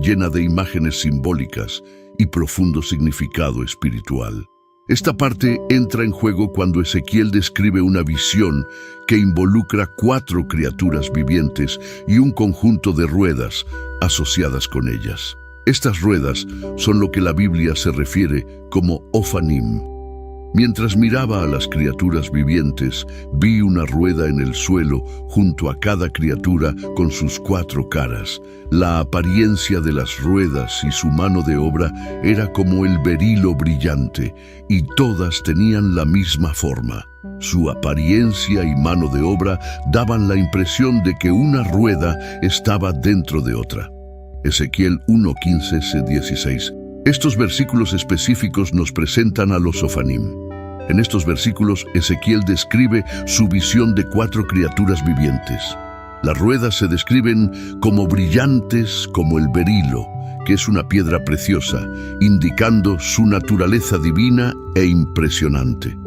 llena de imágenes simbólicas y profundo significado espiritual. Esta parte entra en juego cuando Ezequiel describe una visión que involucra 4 criaturas vivientes y un conjunto de ruedas asociadas con ellas. Estas ruedas son lo que la Biblia se refiere como Ofanim. Mientras miraba a las criaturas vivientes, vi una rueda en el suelo junto a cada criatura con sus 4 caras. La apariencia de las ruedas y su mano de obra era como el berilo brillante, y todas tenían la misma forma. Su apariencia y mano de obra daban la impresión de que una rueda estaba dentro de otra. Ezequiel 1:15-16. Estos versículos específicos nos presentan a los Ofanim. En estos versículos, Ezequiel describe su visión de 4 criaturas vivientes. Las ruedas se describen como brillantes como el berilo, que es una piedra preciosa, indicando su naturaleza divina e impresionante.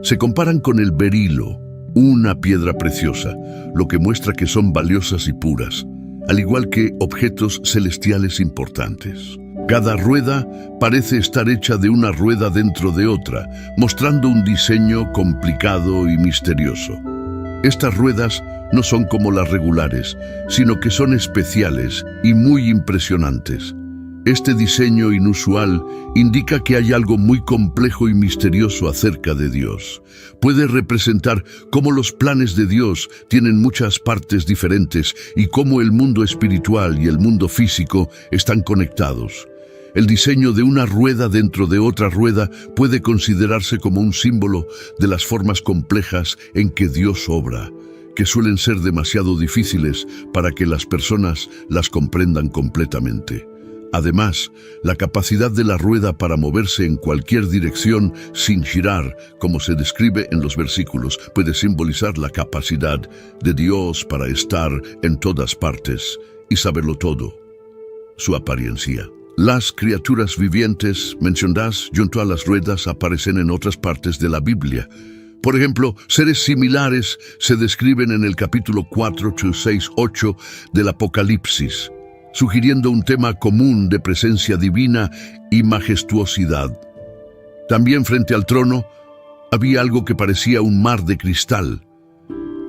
Se comparan con el berilo, una piedra preciosa, lo que muestra que son valiosas y puras, al igual que objetos celestiales importantes. Cada rueda parece estar hecha de una rueda dentro de otra, mostrando un diseño complicado y misterioso. Estas ruedas no son como las regulares, sino que son especiales y muy impresionantes. Este diseño inusual indica que hay algo muy complejo y misterioso acerca de Dios. Puede representar cómo los planes de Dios tienen muchas partes diferentes y cómo el mundo espiritual y el mundo físico están conectados. El diseño de una rueda dentro de otra rueda puede considerarse como un símbolo de las formas complejas en que Dios obra, que suelen ser demasiado difíciles para que las personas las comprendan completamente. Además, la capacidad de la rueda para moverse en cualquier dirección sin girar, como se describe en los versículos, puede simbolizar la capacidad de Dios para estar en todas partes y saberlo todo. Su apariencia. Las criaturas vivientes mencionadas junto a las ruedas aparecen en otras partes de la Biblia. Por ejemplo, seres similares se describen en el capítulo 4, 6, 8 del Apocalipsis, sugiriendo un tema común de presencia divina y majestuosidad. También frente al trono había algo que parecía un mar de cristal,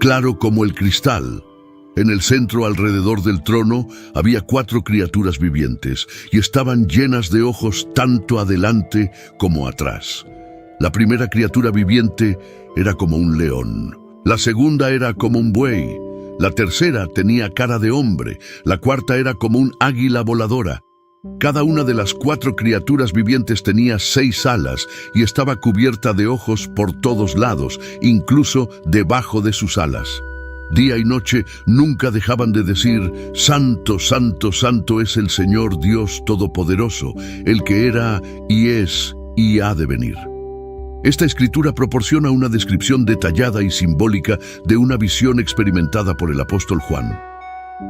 claro como el cristal. En el centro, alrededor del trono, había 4 criaturas vivientes y estaban llenas de ojos tanto adelante como atrás. La primera criatura viviente era como un león, la segunda era como un buey, la tercera tenía cara de hombre, la cuarta era como un águila voladora. Cada una de las 4 criaturas vivientes tenía 6 alas y estaba cubierta de ojos por todos lados, incluso debajo de sus alas. Día y noche nunca dejaban de decir: Santo, santo, santo es el Señor Dios Todopoderoso, el que era y es y ha de venir. Esta escritura proporciona una descripción detallada y simbólica de una visión experimentada por el apóstol Juan.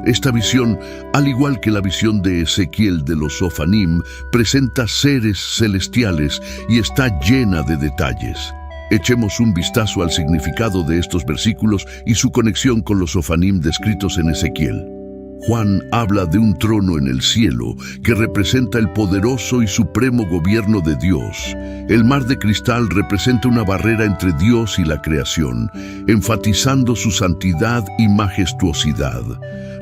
Esta visión, al igual que la visión de Ezequiel de los Sofanim, presenta seres celestiales y está llena de detalles. Echemos un vistazo al significado de estos versículos y su conexión con los Sofanim descritos en Ezequiel. Juan habla de un trono en el cielo que representa el poderoso y supremo gobierno de Dios. El mar de cristal representa una barrera entre Dios y la creación, enfatizando su santidad y majestuosidad.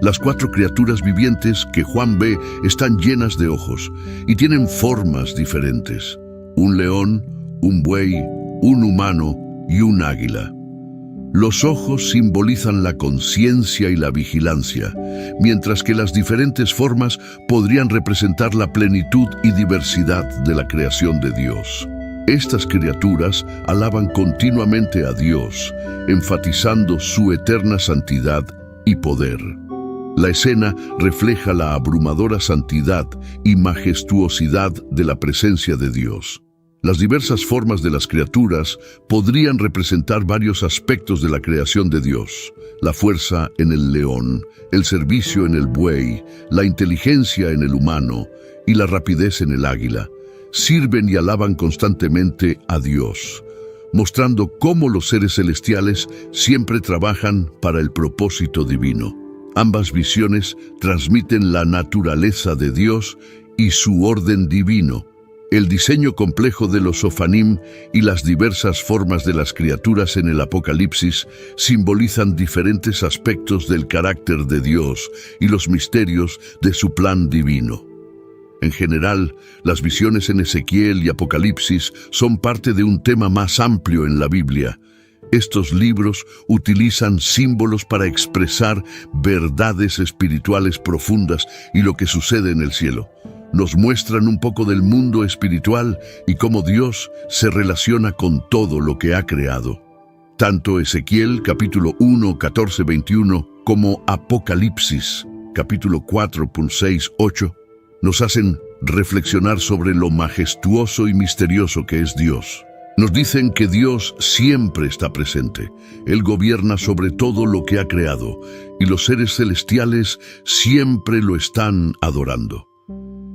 Las 4 criaturas vivientes que Juan ve están llenas de ojos y tienen formas diferentes: un león, un buey, un humano y un águila. Los ojos simbolizan la conciencia y la vigilancia, mientras que las diferentes formas podrían representar la plenitud y diversidad de la creación de Dios. Estas criaturas alaban continuamente a Dios, enfatizando su eterna santidad y poder. La escena refleja la abrumadora santidad y majestuosidad de la presencia de Dios. Las diversas formas de las criaturas podrían representar varios aspectos de la creación de Dios: la fuerza en el león, el servicio en el buey, la inteligencia en el humano y la rapidez en el águila. Sirven y alaban constantemente a Dios, mostrando cómo los seres celestiales siempre trabajan para el propósito divino. Ambas visiones transmiten la naturaleza de Dios y su orden divino. El diseño complejo de los Sofanim y las diversas formas de las criaturas en el Apocalipsis simbolizan diferentes aspectos del carácter de Dios y los misterios de su plan divino. En general, las visiones en Ezequiel y Apocalipsis son parte de un tema más amplio en la Biblia. Estos libros utilizan símbolos para expresar verdades espirituales profundas y lo que sucede en el cielo. Nos muestran un poco del mundo espiritual y cómo Dios se relaciona con todo lo que ha creado. Tanto Ezequiel, capítulo 1, 14, 21, como Apocalipsis, capítulo 4, 6, 8, nos hacen reflexionar sobre lo majestuoso y misterioso que es Dios. Nos dicen que Dios siempre está presente. Él gobierna sobre todo lo que ha creado, y los seres celestiales siempre lo están adorando.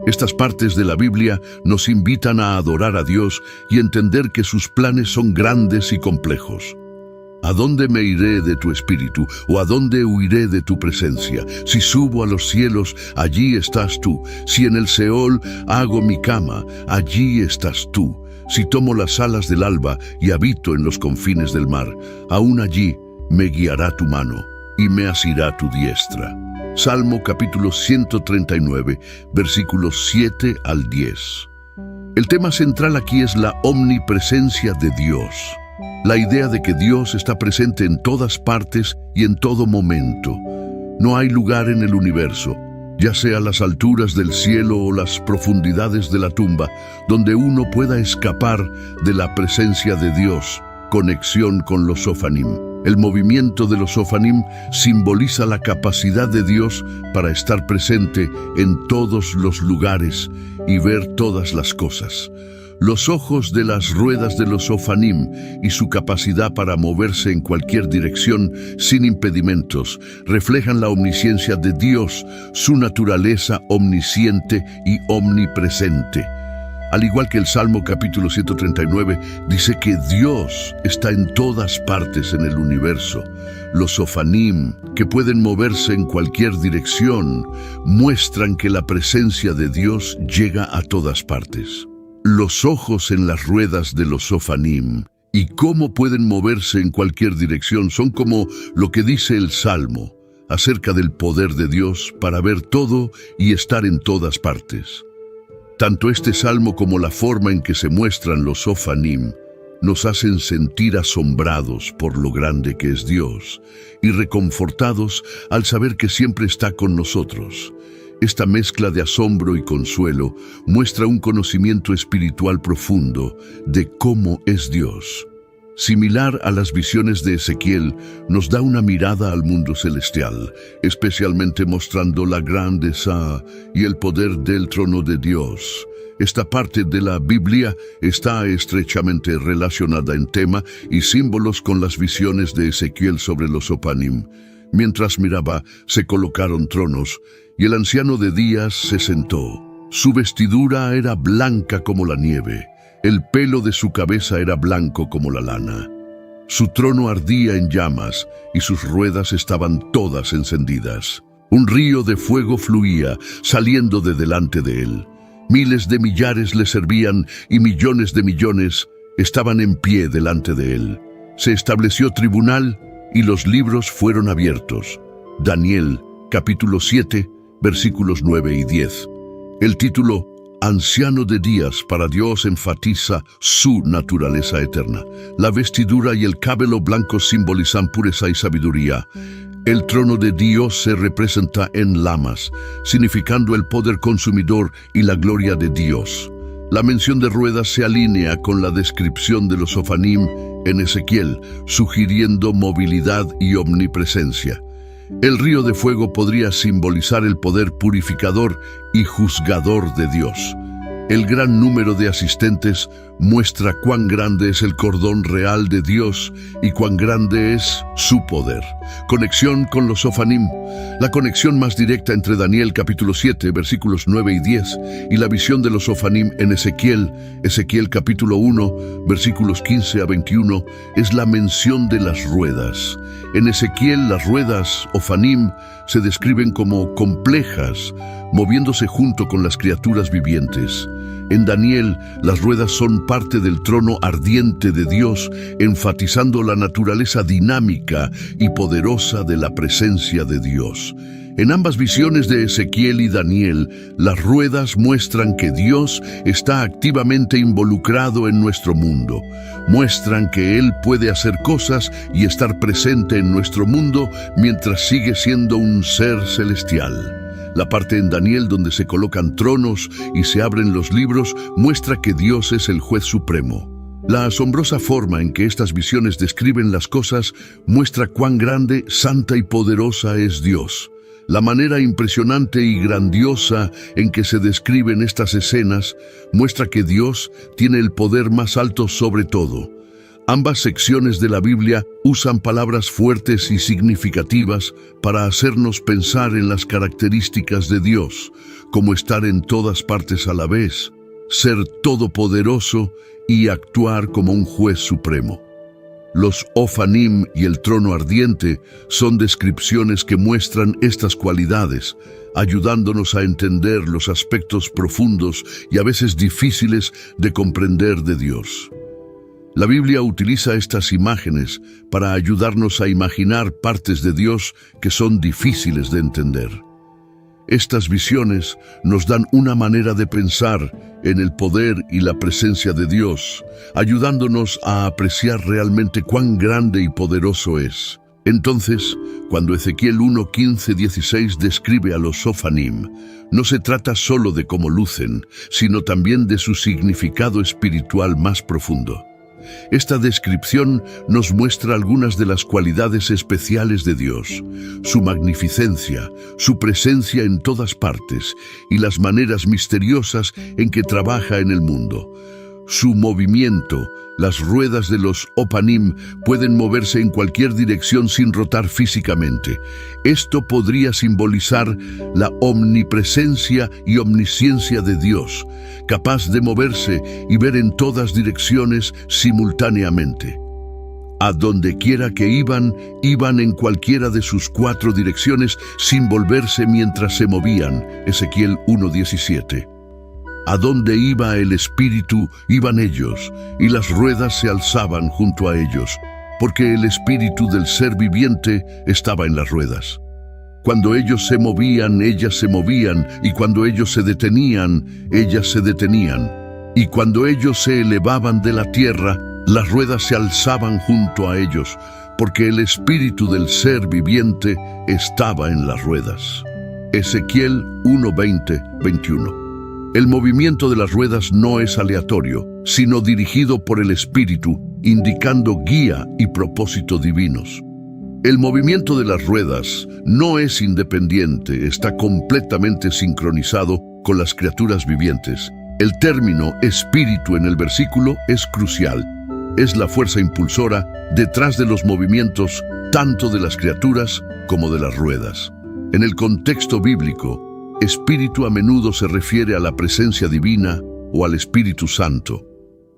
Estas partes de la Biblia nos invitan a adorar a Dios y entender que sus planes son grandes y complejos. ¿A dónde me iré de tu espíritu? ¿O a dónde huiré de tu presencia? Si subo a los cielos, allí estás tú. Si en el Seol hago mi cama, allí estás tú. Si tomo las alas del alba y habito en los confines del mar, aún allí me guiará tu mano y me asirá tu diestra. Salmo capítulo 139, versículos 7 al 10. El tema central aquí es la omnipresencia de Dios. La idea de que Dios está presente en todas partes y en todo momento. No hay lugar en el universo, ya sea las alturas del cielo o las profundidades de la tumba, donde uno pueda escapar de la presencia de Dios. Conexión con los Sofanim. El movimiento de los Sofanim simboliza la capacidad de Dios para estar presente en todos los lugares y ver todas las cosas. Los ojos de las ruedas de los Sofanim y su capacidad para moverse en cualquier dirección sin impedimentos reflejan la omnisciencia de Dios, su naturaleza omnisciente y omnipresente. Al igual que el Salmo capítulo 139, dice que Dios está en todas partes en el universo. Los Sofanim, que pueden moverse en cualquier dirección, muestran que la presencia de Dios llega a todas partes. Los ojos en las ruedas de los Sofanim y cómo pueden moverse en cualquier dirección son como lo que dice el Salmo acerca del poder de Dios para ver todo y estar en todas partes. Tanto este salmo como la forma en que se muestran los Sofanim nos hacen sentir asombrados por lo grande que es Dios y reconfortados al saber que siempre está con nosotros. Esta mezcla de asombro y consuelo muestra un conocimiento espiritual profundo de cómo es Dios. similar a las visiones de Ezequiel, nos da una mirada al mundo celestial, especialmente mostrando la grandeza y el poder del trono de Dios. Esta parte de la Biblia está estrechamente relacionada en tema y símbolos con las visiones de Ezequiel sobre los Opanim. Mientras miraba, se colocaron tronos, y el anciano de días se sentó. Su vestidura era blanca como la nieve, el pelo de su cabeza era blanco como la lana. Su trono ardía en llamas, y sus ruedas estaban todas encendidas. Un río de fuego fluía, saliendo de delante de él. Miles de millares le servían, y millones de millones estaban en pie delante de él. Se estableció tribunal, y los libros fueron abiertos. Daniel, capítulo 7, versículos 9 y 10. El título Anciano de días para Dios enfatiza su naturaleza eterna. La vestidura y el cabello blanco simbolizan pureza y sabiduría. El trono de Dios se representa en lamas, significando el poder consumidor y la gloria de Dios. La mención de ruedas se alinea con la descripción de los Ofanim en Ezequiel, sugiriendo movilidad y omnipresencia. El río de fuego podría simbolizar el poder purificador y juzgador de Dios. El gran número de asistentes muestra cuán grande es el cordón real de Dios y cuán grande es su poder. Conexión con los Ofanim. La conexión más directa entre Daniel capítulo 7, versículos 9 y 10, y la visión de los Ofanim en Ezequiel capítulo 1, versículos 15 a 21, es la mención de las ruedas. En Ezequiel, las ruedas, Ofanim, se describen como complejas, moviéndose junto con las criaturas vivientes. En Daniel, las ruedas son parte del trono ardiente de Dios, enfatizando la naturaleza dinámica y poderosa de la presencia de Dios. En ambas visiones de Ezequiel y Daniel, las ruedas muestran que Dios está activamente involucrado en nuestro mundo. Muestran que Él puede hacer cosas y estar presente en nuestro mundo mientras sigue siendo un ser celestial. La parte en Daniel donde se colocan tronos y se abren los libros muestra que Dios es el juez supremo. La asombrosa forma en que estas visiones describen las cosas muestra cuán grande, santa y poderosa es Dios. La manera impresionante y grandiosa en que se describen estas escenas muestra que Dios tiene el poder más alto sobre todo. Ambas secciones de la Biblia usan palabras fuertes y significativas para hacernos pensar en las características de Dios, como estar en todas partes a la vez, ser todopoderoso y actuar como un juez supremo. Los Ofanim y el trono ardiente son descripciones que muestran estas cualidades, ayudándonos a entender los aspectos profundos y a veces difíciles de comprender de Dios. La Biblia utiliza estas imágenes para ayudarnos a imaginar partes de Dios que son difíciles de entender. Estas visiones nos dan una manera de pensar en el poder y la presencia de Dios, ayudándonos a apreciar realmente cuán grande y poderoso es. Entonces, cuando Ezequiel 1, 15, 16 describe a los Ofanim, no se trata solo de cómo lucen, sino también de su significado espiritual más profundo. Esta descripción nos muestra algunas de las cualidades especiales de Dios, su magnificencia, su presencia en todas partes y las maneras misteriosas en que trabaja en el mundo. Su movimiento, las ruedas de los Opanim pueden moverse en cualquier dirección sin rotar físicamente. Esto podría simbolizar la omnipresencia y omnisciencia de Dios, capaz de moverse y ver en todas direcciones simultáneamente. A donde quiera que iban en cualquiera de sus 4 direcciones sin volverse mientras se movían. Ezequiel 1:17. A donde iba el Espíritu, iban ellos, y las ruedas se alzaban junto a ellos, porque el Espíritu del ser viviente estaba en las ruedas. Cuando ellos se movían, ellas se movían, y cuando ellos se detenían, ellas se detenían. Y cuando ellos se elevaban de la tierra, las ruedas se alzaban junto a ellos, porque el Espíritu del ser viviente estaba en las ruedas. Ezequiel 1:20-21. El movimiento de las ruedas no es aleatorio, sino dirigido por el Espíritu, indicando guía y propósito divinos. El movimiento de las ruedas no es independiente, está completamente sincronizado con las criaturas vivientes. El término espíritu en el versículo es crucial. Es la fuerza impulsora detrás de los movimientos tanto de las criaturas como de las ruedas. En el contexto bíblico, espíritu a menudo se refiere a la presencia divina o al Espíritu Santo.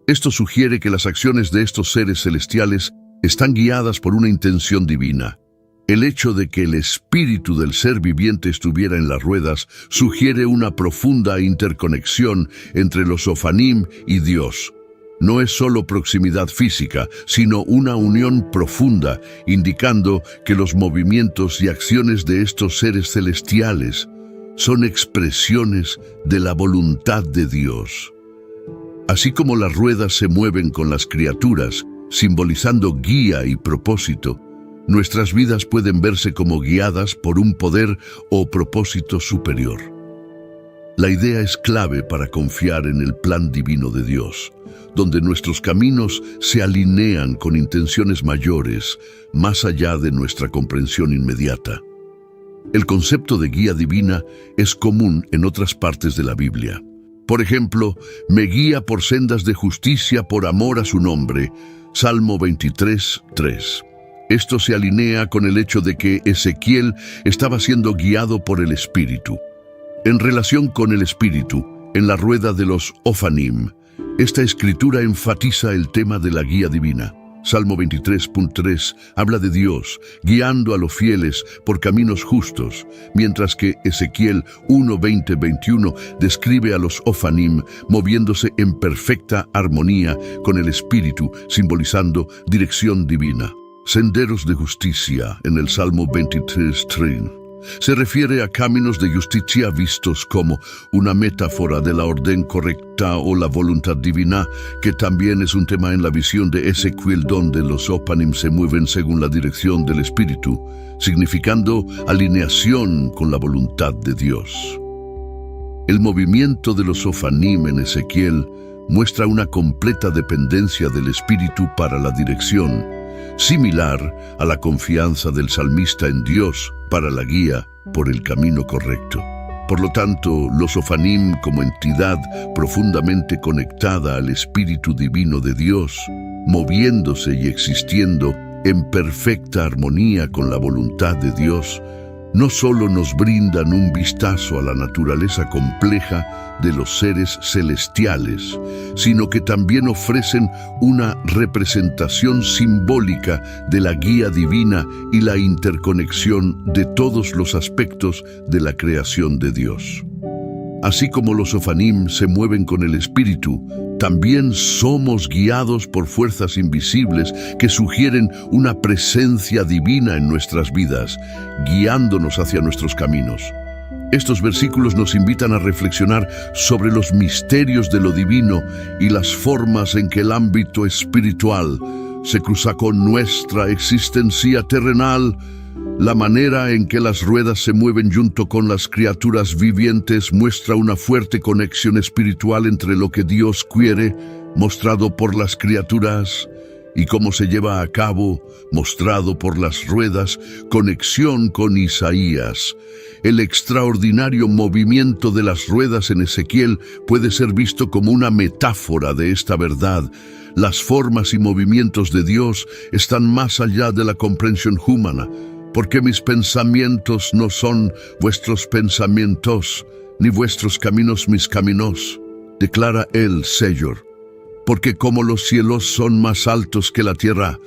Esto sugiere que las acciones de estos seres celestiales están guiadas por una intención divina. El hecho de que el espíritu del ser viviente estuviera en las ruedas sugiere una profunda interconexión entre los Ofanim y Dios. No es solo proximidad física, sino una unión profunda, indicando que los movimientos y acciones de estos seres celestiales son expresiones de la voluntad de Dios. Así como las ruedas se mueven con las criaturas, simbolizando guía y propósito, nuestras vidas pueden verse como guiadas por un poder o propósito superior. La idea es clave para confiar en el plan divino de Dios, donde nuestros caminos se alinean con intenciones mayores, más allá de nuestra comprensión inmediata. El concepto de guía divina es común en otras partes de la Biblia. Por ejemplo, me guía por sendas de justicia por amor a su nombre, Salmo 23:3. Esto se alinea con el hecho de que Ezequiel estaba siendo guiado por el Espíritu. En relación con el Espíritu, en la rueda de los Ofanim, esta escritura enfatiza el tema de la guía divina. Salmo 23:3 habla de Dios guiando a los fieles por caminos justos, mientras que Ezequiel 1:20-21 describe a los Ofanim moviéndose en perfecta armonía con el Espíritu, simbolizando dirección divina. Senderos de justicia en el Salmo 23:3 se refiere a caminos de justicia vistos como una metáfora de la orden correcta o la voluntad divina, que también es un tema en la visión de Ezequiel, donde los Ofanim se mueven según la dirección del Espíritu, significando alineación con la voluntad de Dios. El movimiento de los Ofanim en Ezequiel muestra una completa dependencia del Espíritu para la dirección, similar a la confianza del salmista en Dios para la guía por el camino correcto. Por lo tanto, los Ofanim, como entidad profundamente conectada al Espíritu Divino de Dios, moviéndose y existiendo en perfecta armonía con la voluntad de Dios, no solo nos brindan un vistazo a la naturaleza compleja de los seres celestiales, sino que también ofrecen una representación simbólica de la guía divina y la interconexión de todos los aspectos de la creación de Dios. Así como los Ofanim se mueven con el Espíritu, también somos guiados por fuerzas invisibles que sugieren una presencia divina en nuestras vidas, guiándonos hacia nuestros caminos. Estos versículos nos invitan a reflexionar sobre los misterios de lo divino y las formas en que el ámbito espiritual se cruza con nuestra existencia terrenal. La manera en que las ruedas se mueven junto con las criaturas vivientes muestra una fuerte conexión espiritual entre lo que Dios quiere, mostrado por las criaturas, y cómo se lleva a cabo, mostrado por las ruedas, conexión con Isaías. El extraordinario movimiento de las ruedas en Ezequiel puede ser visto como una metáfora de esta verdad. Las formas y movimientos de Dios están más allá de la comprensión humana, porque mis pensamientos no son vuestros pensamientos, ni vuestros caminos mis caminos, declara el Señor. Porque como los cielos son más altos que la tierra,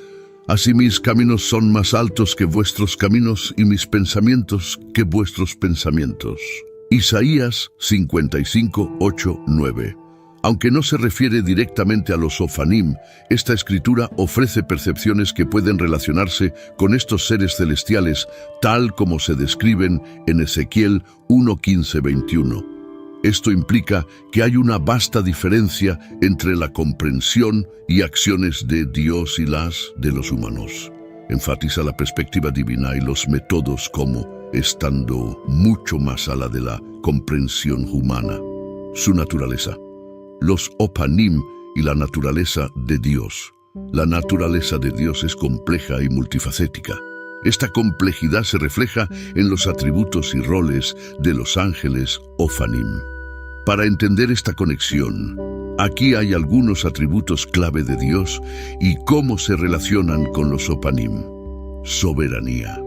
así mis caminos son más altos que vuestros caminos y mis pensamientos que vuestros pensamientos. Isaías 55:8-9. Aunque no se refiere directamente a los Ofanim, esta escritura ofrece percepciones que pueden relacionarse con estos seres celestiales, tal como se describen en Ezequiel 1:15-21. Esto implica que hay una vasta diferencia entre la comprensión y acciones de Dios y las de los humanos. Enfatiza la perspectiva divina y los métodos como estando mucho más allá de la comprensión humana. Su naturaleza. Los Ofanim y la naturaleza de Dios. La naturaleza de Dios es compleja y multifacética. Esta complejidad se refleja en los atributos y roles de los ángeles Ofanim. Para entender esta conexión, aquí hay algunos atributos clave de Dios y cómo se relacionan con los Ofanim. Soberanía.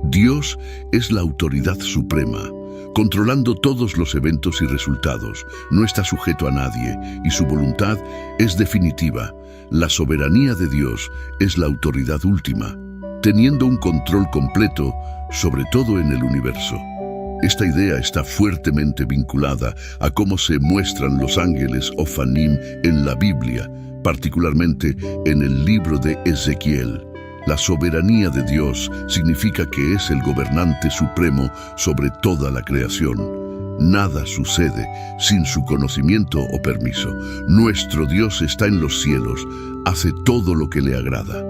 Dios es la autoridad suprema, controlando todos los eventos y resultados. No está sujeto a nadie y su voluntad es definitiva. La soberanía de Dios es la autoridad última, teniendo un control completo sobre todo en el universo. Esta idea está fuertemente vinculada a cómo se muestran los ángeles Ofanim en la Biblia, particularmente en el libro de Ezequiel. La soberanía de Dios significa que es el gobernante supremo sobre toda la creación. Nada sucede sin su conocimiento o permiso. Nuestro Dios está en los cielos, hace todo lo que le agrada.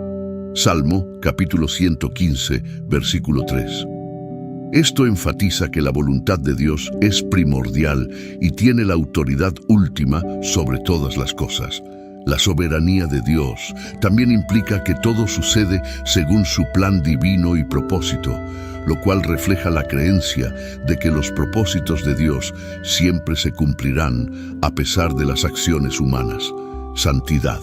Salmo, capítulo 115, versículo 3. Esto enfatiza que la voluntad de Dios es primordial y tiene la autoridad última sobre todas las cosas. La soberanía de Dios también implica que todo sucede según su plan divino y propósito, lo cual refleja la creencia de que los propósitos de Dios siempre se cumplirán a pesar de las acciones humanas. Santidad.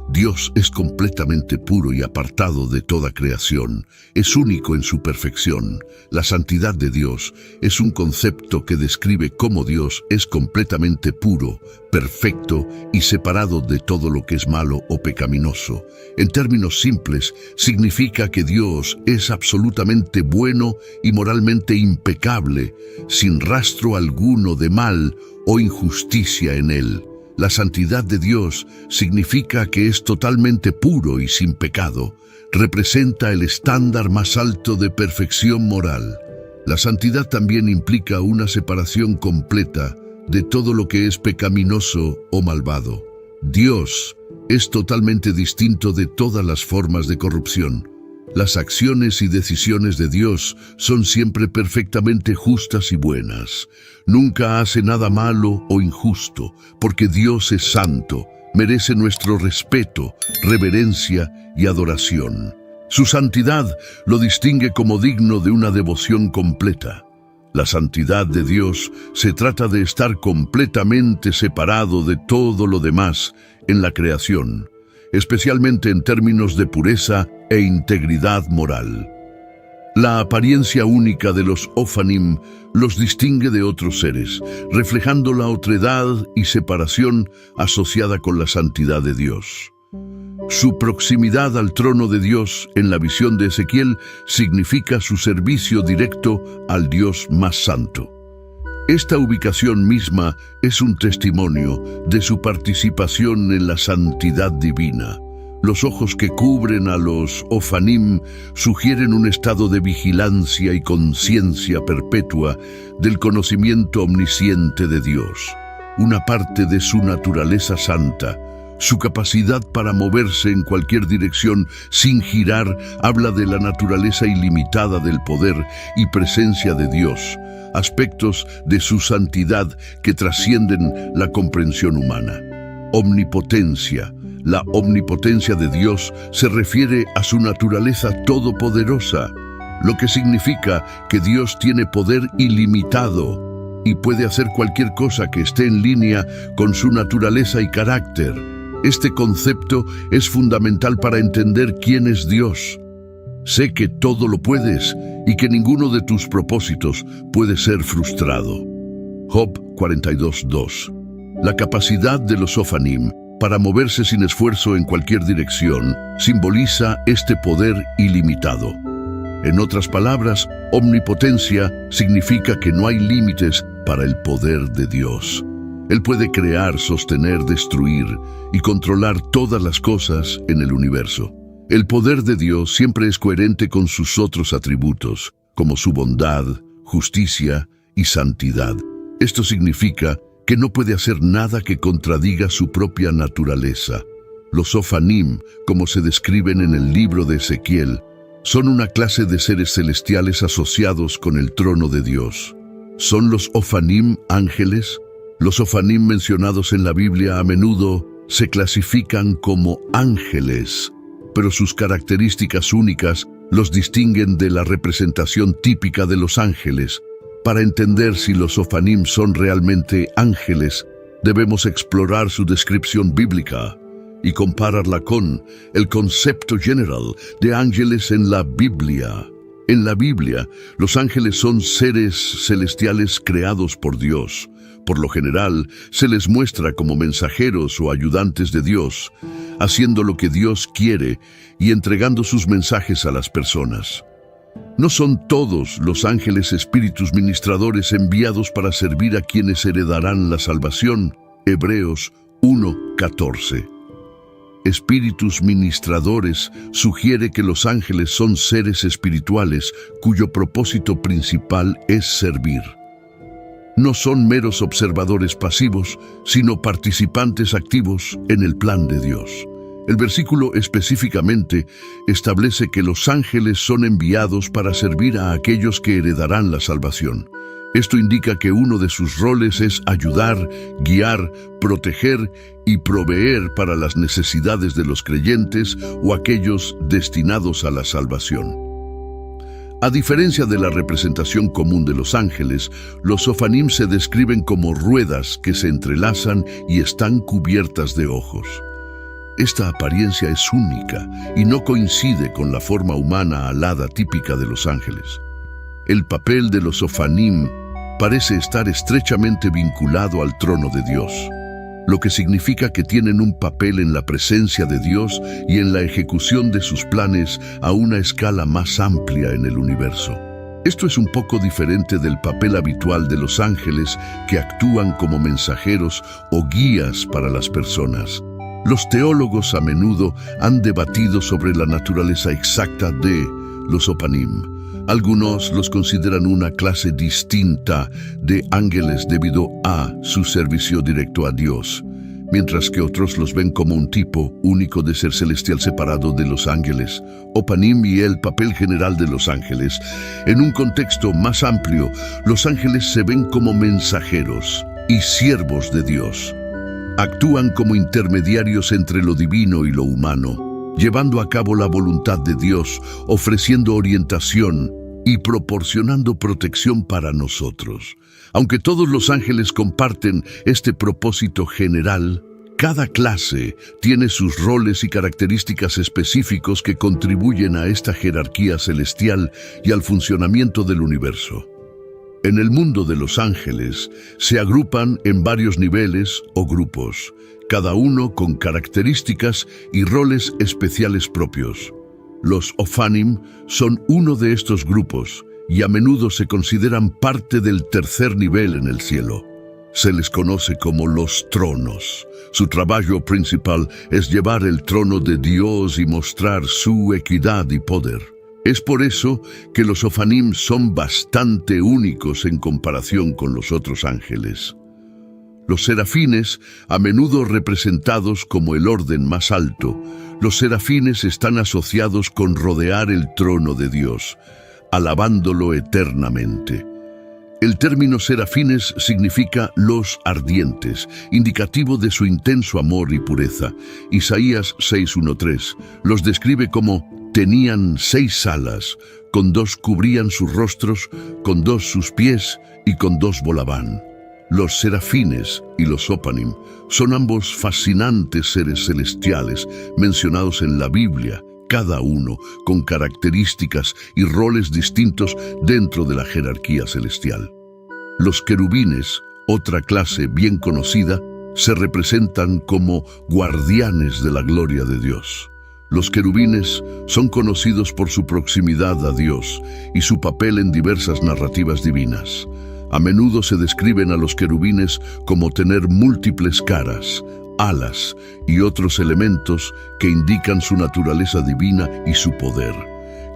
Dios es completamente puro y apartado de toda creación. Es único en su perfección. La santidad de Dios es un concepto que describe cómo Dios es completamente puro, perfecto y separado de todo lo que es malo o pecaminoso. En términos simples, significa que Dios es absolutamente bueno y moralmente impecable, sin rastro alguno de mal o injusticia en él. La santidad de Dios significa que es totalmente puro y sin pecado. Representa el estándar más alto de perfección moral. La santidad también implica una separación completa de todo lo que es pecaminoso o malvado. Dios es totalmente distinto de todas las formas de corrupción. Las acciones y decisiones de Dios son siempre perfectamente justas y buenas. Nunca hace nada malo o injusto, porque Dios es santo, merece nuestro respeto, reverencia y adoración. Su santidad lo distingue como digno de una devoción completa. La santidad de Dios se trata de estar completamente separado de todo lo demás en la creación, especialmente en términos de pureza e integridad moral. La apariencia única de los Ofanim los distingue de otros seres, reflejando la otredad y separación asociada con la santidad de Dios. Su proximidad al trono de Dios en la visión de Ezequiel significa su servicio directo al Dios más santo. Esta ubicación misma es un testimonio de su participación en la santidad divina. Los ojos que cubren a los Ofanim sugieren un estado de vigilancia y conciencia perpetua del conocimiento omnisciente de Dios, una parte de su naturaleza santa. Su capacidad para moverse en cualquier dirección sin girar habla de la naturaleza ilimitada del poder y presencia de Dios, aspectos de su santidad que trascienden la comprensión humana. Omnipotencia. La omnipotencia de Dios se refiere a su naturaleza todopoderosa, lo que significa que Dios tiene poder ilimitado y puede hacer cualquier cosa que esté en línea con su naturaleza y carácter. Este concepto es fundamental para entender quién es Dios. Sé que todo lo puedes y que ninguno de tus propósitos puede ser frustrado. Job 42:2. La capacidad de los Ofanim para moverse sin esfuerzo en cualquier dirección simboliza este poder ilimitado. En otras palabras, omnipotencia significa que no hay límites para el poder de Dios. Él puede crear, sostener, destruir y controlar todas las cosas en el universo. El poder de Dios siempre es coherente con sus otros atributos, como su bondad, justicia y santidad. Esto significa que no puede hacer nada que contradiga su propia naturaleza. Los Ofanim, como se describen en el libro de Ezequiel, son una clase de seres celestiales asociados con el trono de Dios. ¿Son los Ofanim ángeles? Los Ofanim mencionados en la Biblia a menudo se clasifican como ángeles, pero sus características únicas los distinguen de la representación típica de los ángeles. Para entender si los Ophanim son realmente ángeles, debemos explorar su descripción bíblica y compararla con el concepto general de ángeles en la Biblia. En la Biblia, los ángeles son seres celestiales creados por Dios. Por lo general, se les muestra como mensajeros o ayudantes de Dios, haciendo lo que Dios quiere y entregando sus mensajes a las personas. No son todos los ángeles espíritus ministradores enviados para servir a quienes heredarán la salvación. Hebreos 1:14. Espíritus ministradores sugiere que los ángeles son seres espirituales cuyo propósito principal es servir. No son meros observadores pasivos, sino participantes activos en el plan de Dios. El versículo específicamente establece que los ángeles son enviados para servir a aquellos que heredarán la salvación. Esto indica que uno de sus roles es ayudar, guiar, proteger y proveer para las necesidades de los creyentes o aquellos destinados a la salvación. A diferencia de la representación común de los ángeles, los Ophanim se describen como ruedas que se entrelazan y están cubiertas de ojos. Esta apariencia es única y no coincide con la forma humana alada típica de los ángeles. El papel de los Ophanim parece estar estrechamente vinculado al trono de Dios, lo que significa que tienen un papel en la presencia de Dios y en la ejecución de sus planes a una escala más amplia en el universo. Esto es un poco diferente del papel habitual de los ángeles que actúan como mensajeros o guías para las personas. Los teólogos a menudo han debatido sobre la naturaleza exacta de los Ophanim. Algunos los consideran una clase distinta de ángeles debido a su servicio directo a Dios, mientras que otros los ven como un tipo único de ser celestial separado de los ángeles. Ophanim y el papel general de los ángeles. En un contexto más amplio, los ángeles se ven como mensajeros y siervos de Dios. Actúan como intermediarios entre lo divino y lo humano, llevando a cabo la voluntad de Dios, ofreciendo orientación y proporcionando protección para nosotros. Aunque todos los ángeles comparten este propósito general, cada clase tiene sus roles y características específicos que contribuyen a esta jerarquía celestial y al funcionamiento del universo. En el mundo de los ángeles se agrupan en varios niveles o grupos, cada uno con características y roles especiales propios. Los Ophanim son uno de estos grupos y a menudo se consideran parte del tercer nivel en el cielo. Se les conoce como los tronos. Su trabajo principal es llevar el trono de Dios y mostrar su equidad y poder. Es por eso que los Ophanim son bastante únicos en comparación con los otros ángeles. Los serafines, a menudo representados como el orden más alto, los serafines están asociados con rodear el trono de Dios, alabándolo eternamente. El término serafines significa los ardientes, indicativo de su intenso amor y pureza. Isaías 6:1-3 los describe como tenían 6 alas, con 2 cubrían sus rostros, con 2 sus pies y con 2 volaban. Los serafines y los Ophanim son ambos fascinantes seres celestiales mencionados en la Biblia, cada uno con características y roles distintos dentro de la jerarquía celestial. Los querubines, otra clase bien conocida, se representan como guardianes de la gloria de Dios. Los querubines son conocidos por su proximidad a Dios y su papel en diversas narrativas divinas. A menudo se describen a los querubines como tener múltiples caras, alas y otros elementos que indican su naturaleza divina y su poder.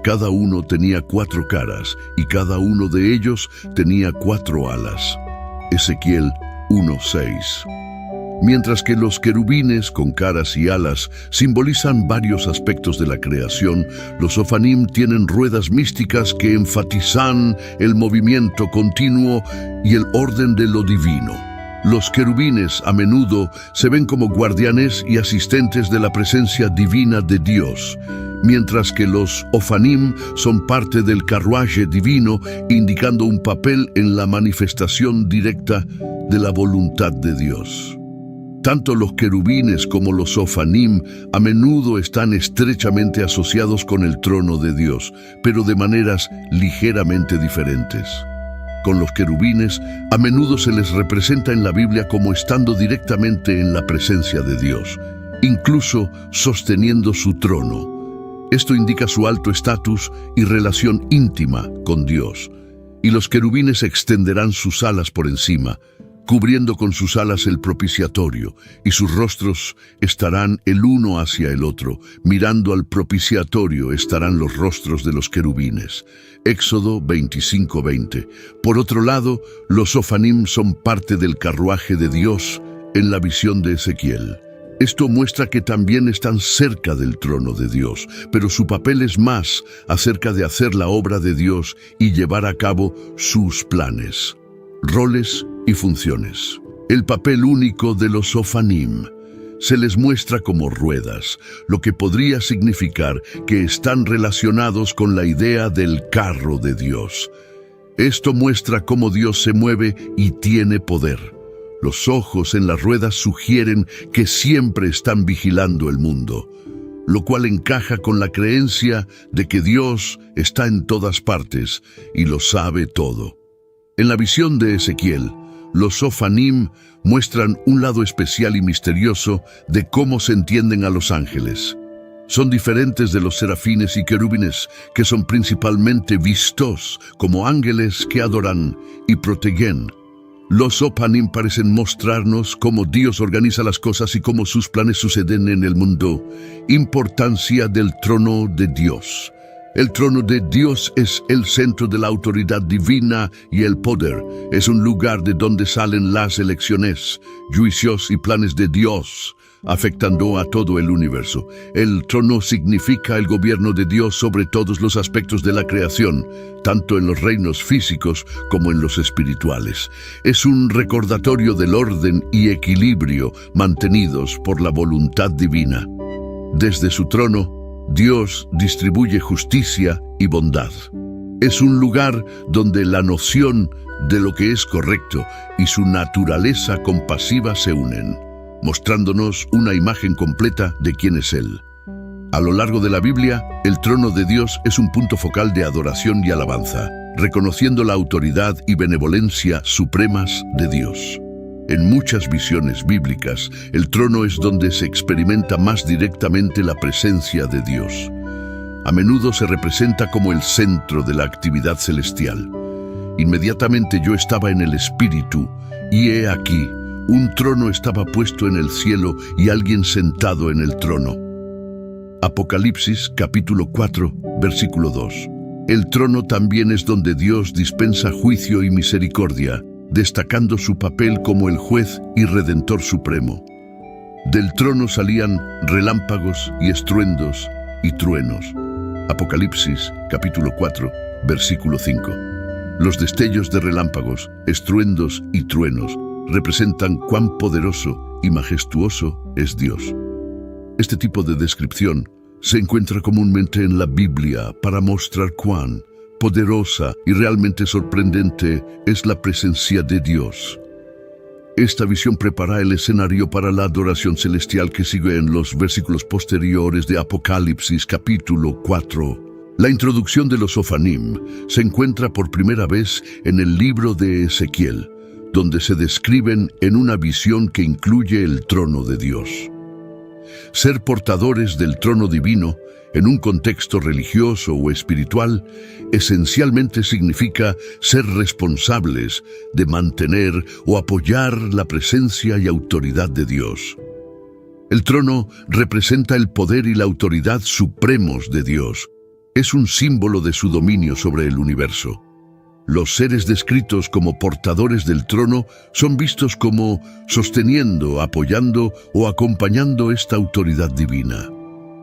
Cada uno tenía 4 caras y cada uno de ellos tenía 4 alas. Ezequiel 1:6. Mientras que los querubines con caras y alas simbolizan varios aspectos de la creación, los Ophanim tienen ruedas místicas que enfatizan el movimiento continuo y el orden de lo divino. Los querubines a menudo se ven como guardianes y asistentes de la presencia divina de Dios, mientras que los ofanim son parte del carruaje divino, indicando un papel en la manifestación directa de la voluntad de Dios. Tanto los querubines como los ofanim a menudo están estrechamente asociados con el trono de Dios, pero de maneras ligeramente diferentes. Con los querubines, a menudo se les representa en la Biblia como estando directamente en la presencia de Dios, incluso sosteniendo su trono. Esto indica su alto estatus y relación íntima con Dios. Y los querubines extenderán sus alas por encima, cubriendo con sus alas el propiciatorio, y sus rostros estarán el uno hacia el otro. Mirando al propiciatorio estarán los rostros de los querubines. Éxodo 25:20. Por otro lado, los ofanim son parte del carruaje de Dios en la visión de Ezequiel. Esto muestra que también están cerca del trono de Dios, pero su papel es más acerca de hacer la obra de Dios y llevar a cabo sus planes. Roles y funciones. El papel único de los ofanim. Se les muestra como ruedas, lo que podría significar que están relacionados con la idea del carro de Dios. Esto muestra cómo Dios se mueve y tiene poder. Los ojos en las ruedas sugieren que siempre están vigilando el mundo, lo cual encaja con la creencia de que Dios está en todas partes y lo sabe todo. En la visión de Ezequiel, los ofanim muestran un lado especial y misterioso de cómo se entienden a los ángeles. Son diferentes de los serafines y querubines, que son principalmente vistos como ángeles que adoran y protegen. Los ofanim parecen mostrarnos cómo Dios organiza las cosas y cómo sus planes suceden en el mundo. Importancia del trono de Dios. El trono de Dios es el centro de la autoridad divina y el poder. Es un lugar de donde salen las elecciones, juicios y planes de Dios, afectando a todo el universo. El trono significa el gobierno de Dios sobre todos los aspectos de la creación, tanto en los reinos físicos como en los espirituales. Es un recordatorio del orden y equilibrio mantenidos por la voluntad divina. Desde su trono, Dios distribuye justicia y bondad. Es un lugar donde la noción de lo que es correcto y su naturaleza compasiva se unen, mostrándonos una imagen completa de quién es Él. A lo largo de la Biblia, el trono de Dios es un punto focal de adoración y alabanza, reconociendo la autoridad y benevolencia supremas de Dios. En muchas visiones bíblicas, el trono es donde se experimenta más directamente la presencia de Dios. A menudo se representa como el centro de la actividad celestial. Inmediatamente yo estaba en el Espíritu, y he aquí, un trono estaba puesto en el cielo y alguien sentado en el trono. Apocalipsis capítulo 4, versículo 2. El trono también es donde Dios dispensa juicio y misericordia, destacando su papel como el juez y redentor supremo. Del trono salían relámpagos y estruendos y truenos. Apocalipsis, capítulo 4, versículo 5. Los destellos de relámpagos, estruendos y truenos representan cuán poderoso y majestuoso es Dios. Este tipo de descripción se encuentra comúnmente en la Biblia para mostrar cuán poderosa y realmente sorprendente es la presencia de Dios. Esta visión prepara el escenario para la adoración celestial que sigue en los versículos posteriores de Apocalipsis capítulo 4. La introducción de los ofanim se encuentra por primera vez en el libro de Ezequiel, donde se describen en una visión que incluye el trono de Dios. Ser portadores del trono divino en un contexto religioso o espiritual, esencialmente significa ser responsables de mantener o apoyar la presencia y autoridad de Dios. El trono representa el poder y la autoridad supremos de Dios. Es un símbolo de su dominio sobre el universo. Los seres descritos como portadores del trono son vistos como sosteniendo, apoyando o acompañando esta autoridad divina.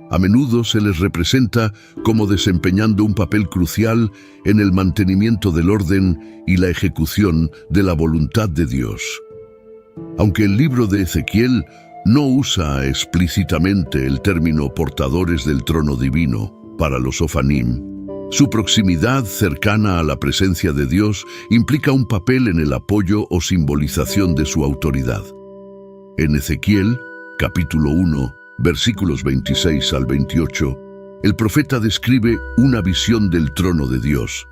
A menudo se les representa como desempeñando un papel crucial en el mantenimiento del orden y la ejecución de la voluntad de Dios. Aunque el libro de Ezequiel no usa explícitamente el término portadores del trono divino para los Ofanim, su proximidad cercana a la presencia de Dios implica un papel en el apoyo o simbolización de su autoridad. En Ezequiel, capítulo 1, versículos 26 al 28, el profeta describe una visión del trono de Dios.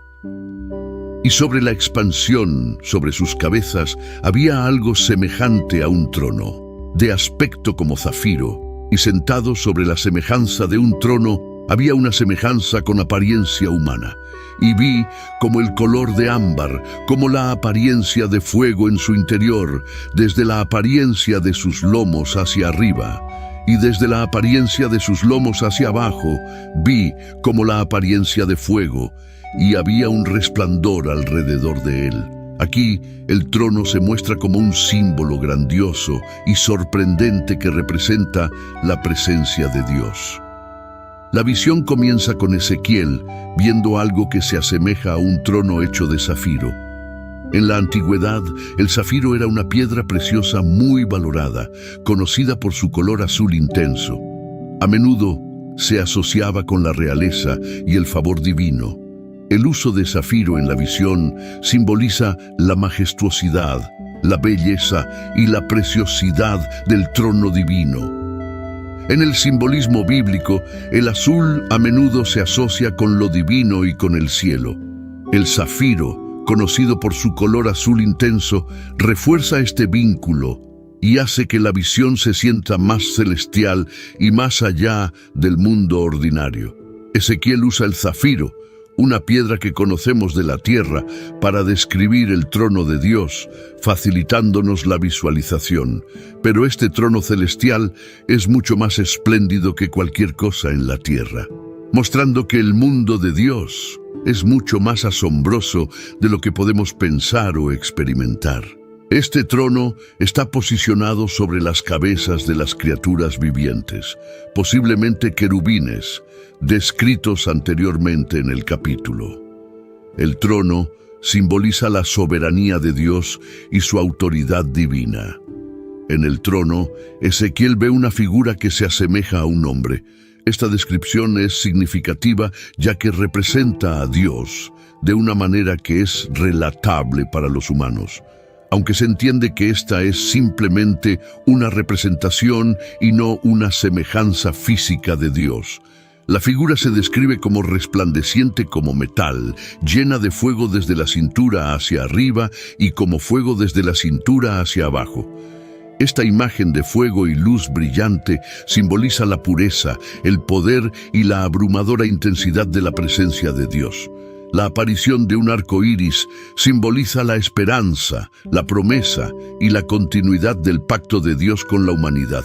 Y sobre la expansión, sobre sus cabezas, había algo semejante a un trono, de aspecto como zafiro, y sentado sobre la semejanza de un trono, había una semejanza con apariencia humana. Y vi como el color de ámbar, como la apariencia de fuego en su interior, desde la apariencia de sus lomos hacia arriba, y desde la apariencia de sus lomos hacia abajo, vi como la apariencia de fuego, y había un resplandor alrededor de él. Aquí, el trono se muestra como un símbolo grandioso y sorprendente que representa la presencia de Dios. La visión comienza con Ezequiel viendo algo que se asemeja a un trono hecho de zafiro. En la antigüedad, el zafiro era una piedra preciosa muy valorada, conocida por su color azul intenso. A menudo se asociaba con la realeza y el favor divino. El uso de zafiro en la visión simboliza la majestuosidad, la belleza y la preciosidad del trono divino. En el simbolismo bíblico, el azul a menudo se asocia con lo divino y con el cielo. El zafiro, conocido por su color azul intenso, refuerza este vínculo y hace que la visión se sienta más celestial y más allá del mundo ordinario. Ezequiel usa el zafiro, una piedra que conocemos de la tierra, para describir el trono de Dios, facilitándonos la visualización. Pero este trono celestial es mucho más espléndido que cualquier cosa en la tierra, mostrando que el mundo de Dios es mucho más asombroso de lo que podemos pensar o experimentar. Este trono está posicionado sobre las cabezas de las criaturas vivientes, posiblemente querubines, descritos anteriormente en el capítulo. El trono simboliza la soberanía de Dios y su autoridad divina. En el trono, Ezequiel ve una figura que se asemeja a un hombre. Esta descripción es significativa ya que representa a Dios de una manera que es relatable para los humanos, aunque se entiende que esta es simplemente una representación y no una semejanza física de Dios. La figura se describe como resplandeciente como metal, llena de fuego desde la cintura hacia arriba y como fuego desde la cintura hacia abajo. Esta imagen de fuego y luz brillante simboliza la pureza, el poder y la abrumadora intensidad de la presencia de Dios. La aparición de un arco iris simboliza la esperanza, la promesa y la continuidad del pacto de Dios con la humanidad.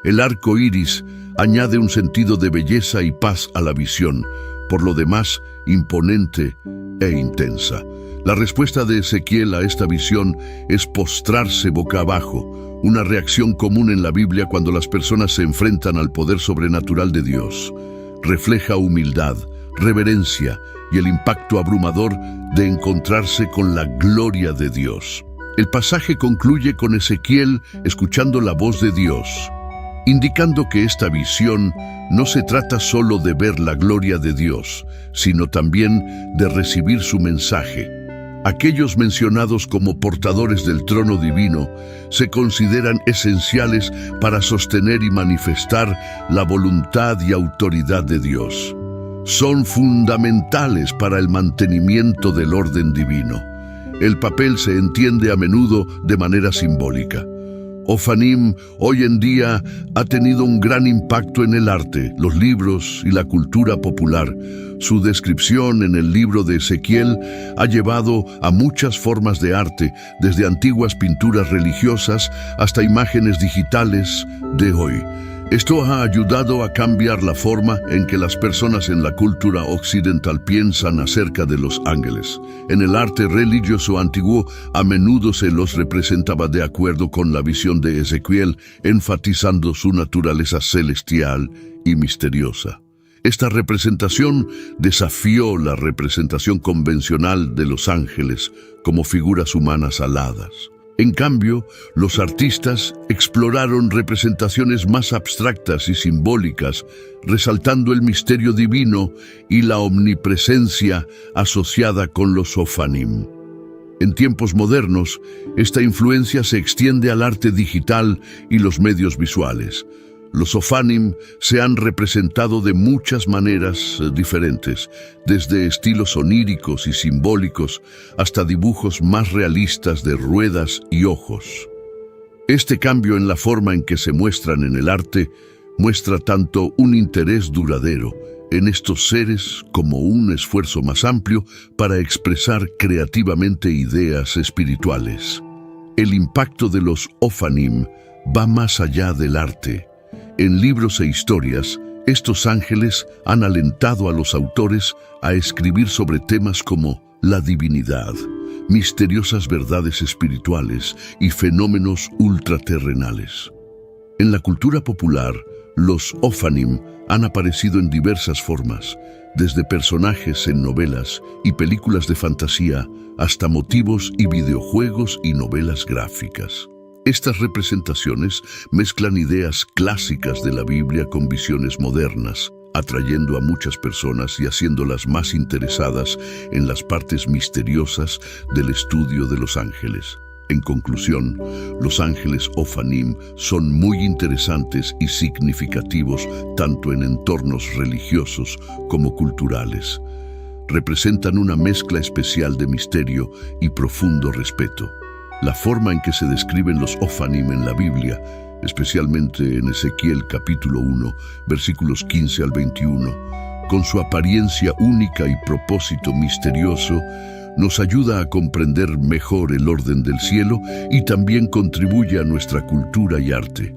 El arco iris añade un sentido de belleza y paz a la visión, por lo demás imponente e intensa. La respuesta de Ezequiel a esta visión es postrarse boca abajo, una reacción común en la Biblia cuando las personas se enfrentan al poder sobrenatural de Dios. Refleja humildad, reverencia y el impacto abrumador de encontrarse con la gloria de Dios. El pasaje concluye con Ezequiel escuchando la voz de Dios, indicando que esta visión no se trata solo de ver la gloria de Dios, sino también de recibir su mensaje. Aquellos mencionados como portadores del trono divino se consideran esenciales para sostener y manifestar la voluntad y autoridad de Dios. Son fundamentales para el mantenimiento del orden divino. El papel se entiende a menudo de manera simbólica. Ofanim hoy en día ha tenido un gran impacto en el arte, los libros y la cultura popular. Su descripción en el libro de Ezequiel ha llevado a muchas formas de arte, desde antiguas pinturas religiosas hasta imágenes digitales de hoy. Esto ha ayudado a cambiar la forma en que las personas en la cultura occidental piensan acerca de los ángeles. En el arte religioso antiguo, a menudo se los representaba de acuerdo con la visión de Ezequiel, enfatizando su naturaleza celestial y misteriosa. Esta representación desafió la representación convencional de los ángeles como figuras humanas aladas. En cambio, los artistas exploraron representaciones más abstractas y simbólicas, resaltando el misterio divino y la omnipresencia asociada con los Ofanim. En tiempos modernos, esta influencia se extiende al arte digital y los medios visuales. Los Ofanim se han representado de muchas maneras diferentes, desde estilos oníricos y simbólicos hasta dibujos más realistas de ruedas y ojos. Este cambio en la forma en que se muestran en el arte muestra tanto un interés duradero en estos seres como un esfuerzo más amplio para expresar creativamente ideas espirituales. El impacto de los Ofanim va más allá del arte. En libros e historias, estos ángeles han alentado a los autores a escribir sobre temas como la divinidad, misteriosas verdades espirituales y fenómenos ultraterrenales. En la cultura popular, los Ofanim han aparecido en diversas formas, desde personajes en novelas y películas de fantasía hasta motivos y videojuegos y novelas gráficas. Estas representaciones mezclan ideas clásicas de la Biblia con visiones modernas, atrayendo a muchas personas y haciéndolas más interesadas en las partes misteriosas del estudio de los ángeles. En conclusión, los ángeles Ofanim son muy interesantes y significativos tanto en entornos religiosos como culturales. Representan una mezcla especial de misterio y profundo respeto. La forma en que se describen los Ofanim en la Biblia, especialmente en Ezequiel capítulo 1, versículos 15 al 21, con su apariencia única y propósito misterioso, nos ayuda a comprender mejor el orden del cielo y también contribuye a nuestra cultura y arte.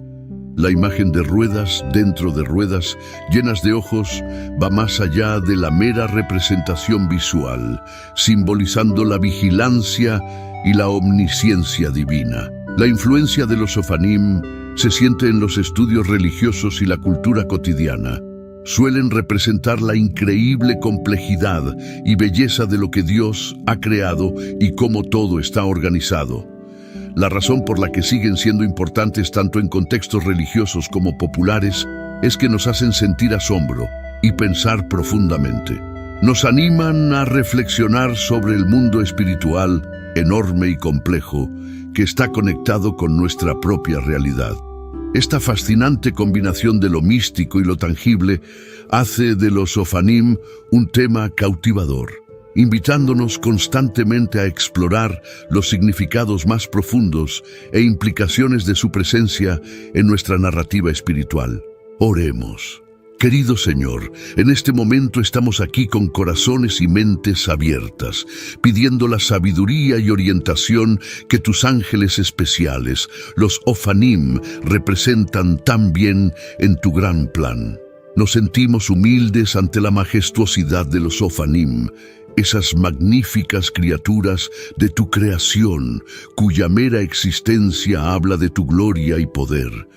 La imagen de ruedas dentro de ruedas llenas de ojos va más allá de la mera representación visual, simbolizando la vigilancia y la omnisciencia divina. La influencia de los Ofanim se siente en los estudios religiosos y la cultura cotidiana. Suelen representar la increíble complejidad y belleza de lo que Dios ha creado y cómo todo está organizado. La razón por la que siguen siendo importantes tanto en contextos religiosos como populares es que nos hacen sentir asombro y pensar profundamente. Nos animan a reflexionar sobre el mundo espiritual enorme y complejo que está conectado con nuestra propia realidad. Esta fascinante combinación de lo místico y lo tangible hace de los Ofanim un tema cautivador, invitándonos constantemente a explorar los significados más profundos e implicaciones de su presencia en nuestra narrativa espiritual. Oremos. Querido Señor, en este momento estamos aquí con corazones y mentes abiertas, pidiendo la sabiduría y orientación que tus ángeles especiales, los Ofanim, representan tan bien en tu gran plan. Nos sentimos humildes ante la majestuosidad de los Ofanim, esas magníficas criaturas de tu creación, cuya mera existencia habla de tu gloria y poder.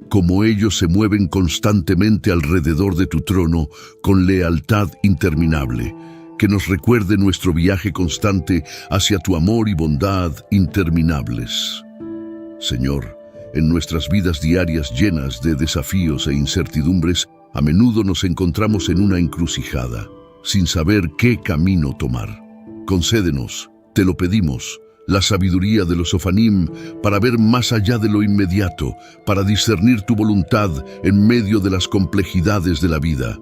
Como ellos se mueven constantemente alrededor de tu trono con lealtad interminable, que nos recuerde nuestro viaje constante hacia tu amor y bondad interminables. Señor, en nuestras vidas diarias llenas de desafíos e incertidumbres, a menudo nos encontramos en una encrucijada, sin saber qué camino tomar. Concédenos, te lo pedimos, la sabiduría de los Ofanim para ver más allá de lo inmediato, para discernir tu voluntad en medio de las complejidades de la vida.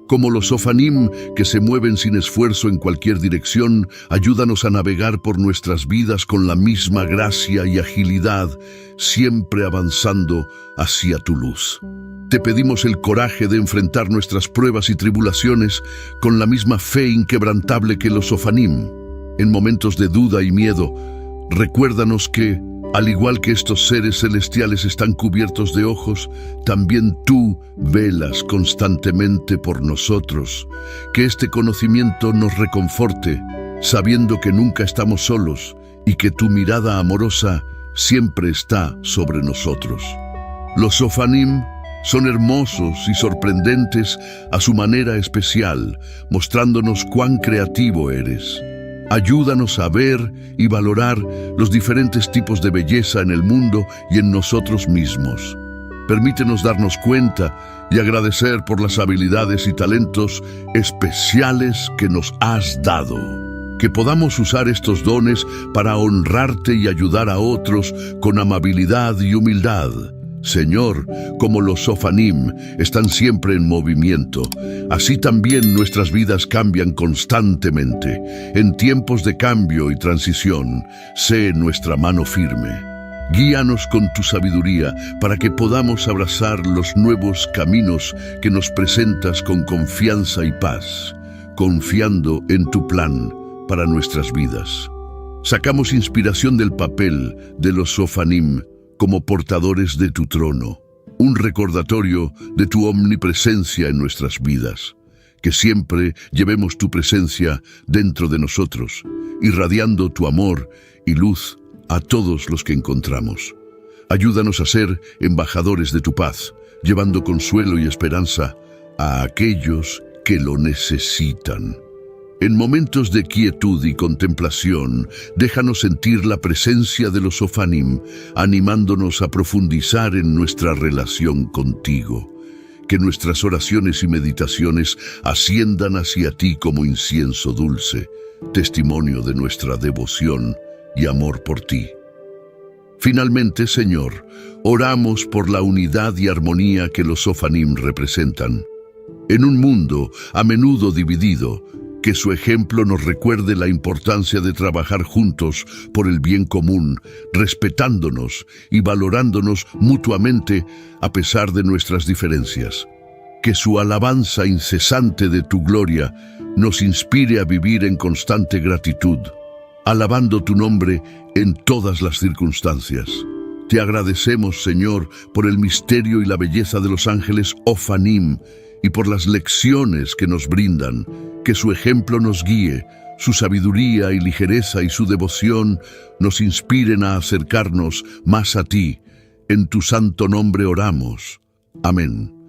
Como los Ofanim que se mueven sin esfuerzo en cualquier dirección, ayúdanos a navegar por nuestras vidas con la misma gracia y agilidad, siempre avanzando hacia tu luz. Te pedimos el coraje de enfrentar nuestras pruebas y tribulaciones con la misma fe inquebrantable que los Ofanim. En momentos de duda y miedo, recuérdanos que, al igual que estos seres celestiales están cubiertos de ojos, también tú velas constantemente por nosotros. Que este conocimiento nos reconforte, sabiendo que nunca estamos solos y que tu mirada amorosa siempre está sobre nosotros. Los Ofanim son hermosos y sorprendentes a su manera especial, mostrándonos cuán creativo eres. Ayúdanos a ver y valorar los diferentes tipos de belleza en el mundo y en nosotros mismos. Permítenos darnos cuenta y agradecer por las habilidades y talentos especiales que nos has dado. Que podamos usar estos dones para honrarte y ayudar a otros con amabilidad y humildad. Señor, como los Sofanim están siempre en movimiento, así también nuestras vidas cambian constantemente. En tiempos de cambio y transición, sé nuestra mano firme. Guíanos con tu sabiduría para que podamos abrazar los nuevos caminos que nos presentas con confianza y paz, confiando en tu plan para nuestras vidas. Sacamos inspiración del papel de los Sofanim como portadores de tu trono, un recordatorio de tu omnipresencia en nuestras vidas. Que siempre llevemos tu presencia dentro de nosotros, irradiando tu amor y luz a todos los que encontramos. Ayúdanos a ser embajadores de tu paz, llevando consuelo y esperanza a aquellos que lo necesitan. En momentos de quietud y contemplación, déjanos sentir la presencia de los Sofanim, animándonos a profundizar en nuestra relación contigo. Que nuestras oraciones y meditaciones asciendan hacia ti como incienso dulce, testimonio de nuestra devoción y amor por ti. Finalmente, Señor, oramos por la unidad y armonía que los Sofanim representan. En un mundo a menudo dividido, que su ejemplo nos recuerde la importancia de trabajar juntos por el bien común, respetándonos y valorándonos mutuamente a pesar de nuestras diferencias. Que su alabanza incesante de tu gloria nos inspire a vivir en constante gratitud, alabando tu nombre en todas las circunstancias. Te agradecemos, Señor, por el misterio y la belleza de los ángeles Ofanim y por las lecciones que nos brindan. Que su ejemplo nos guíe, su sabiduría y ligereza y su devoción nos inspiren a acercarnos más a ti. En tu santo nombre oramos. Amén.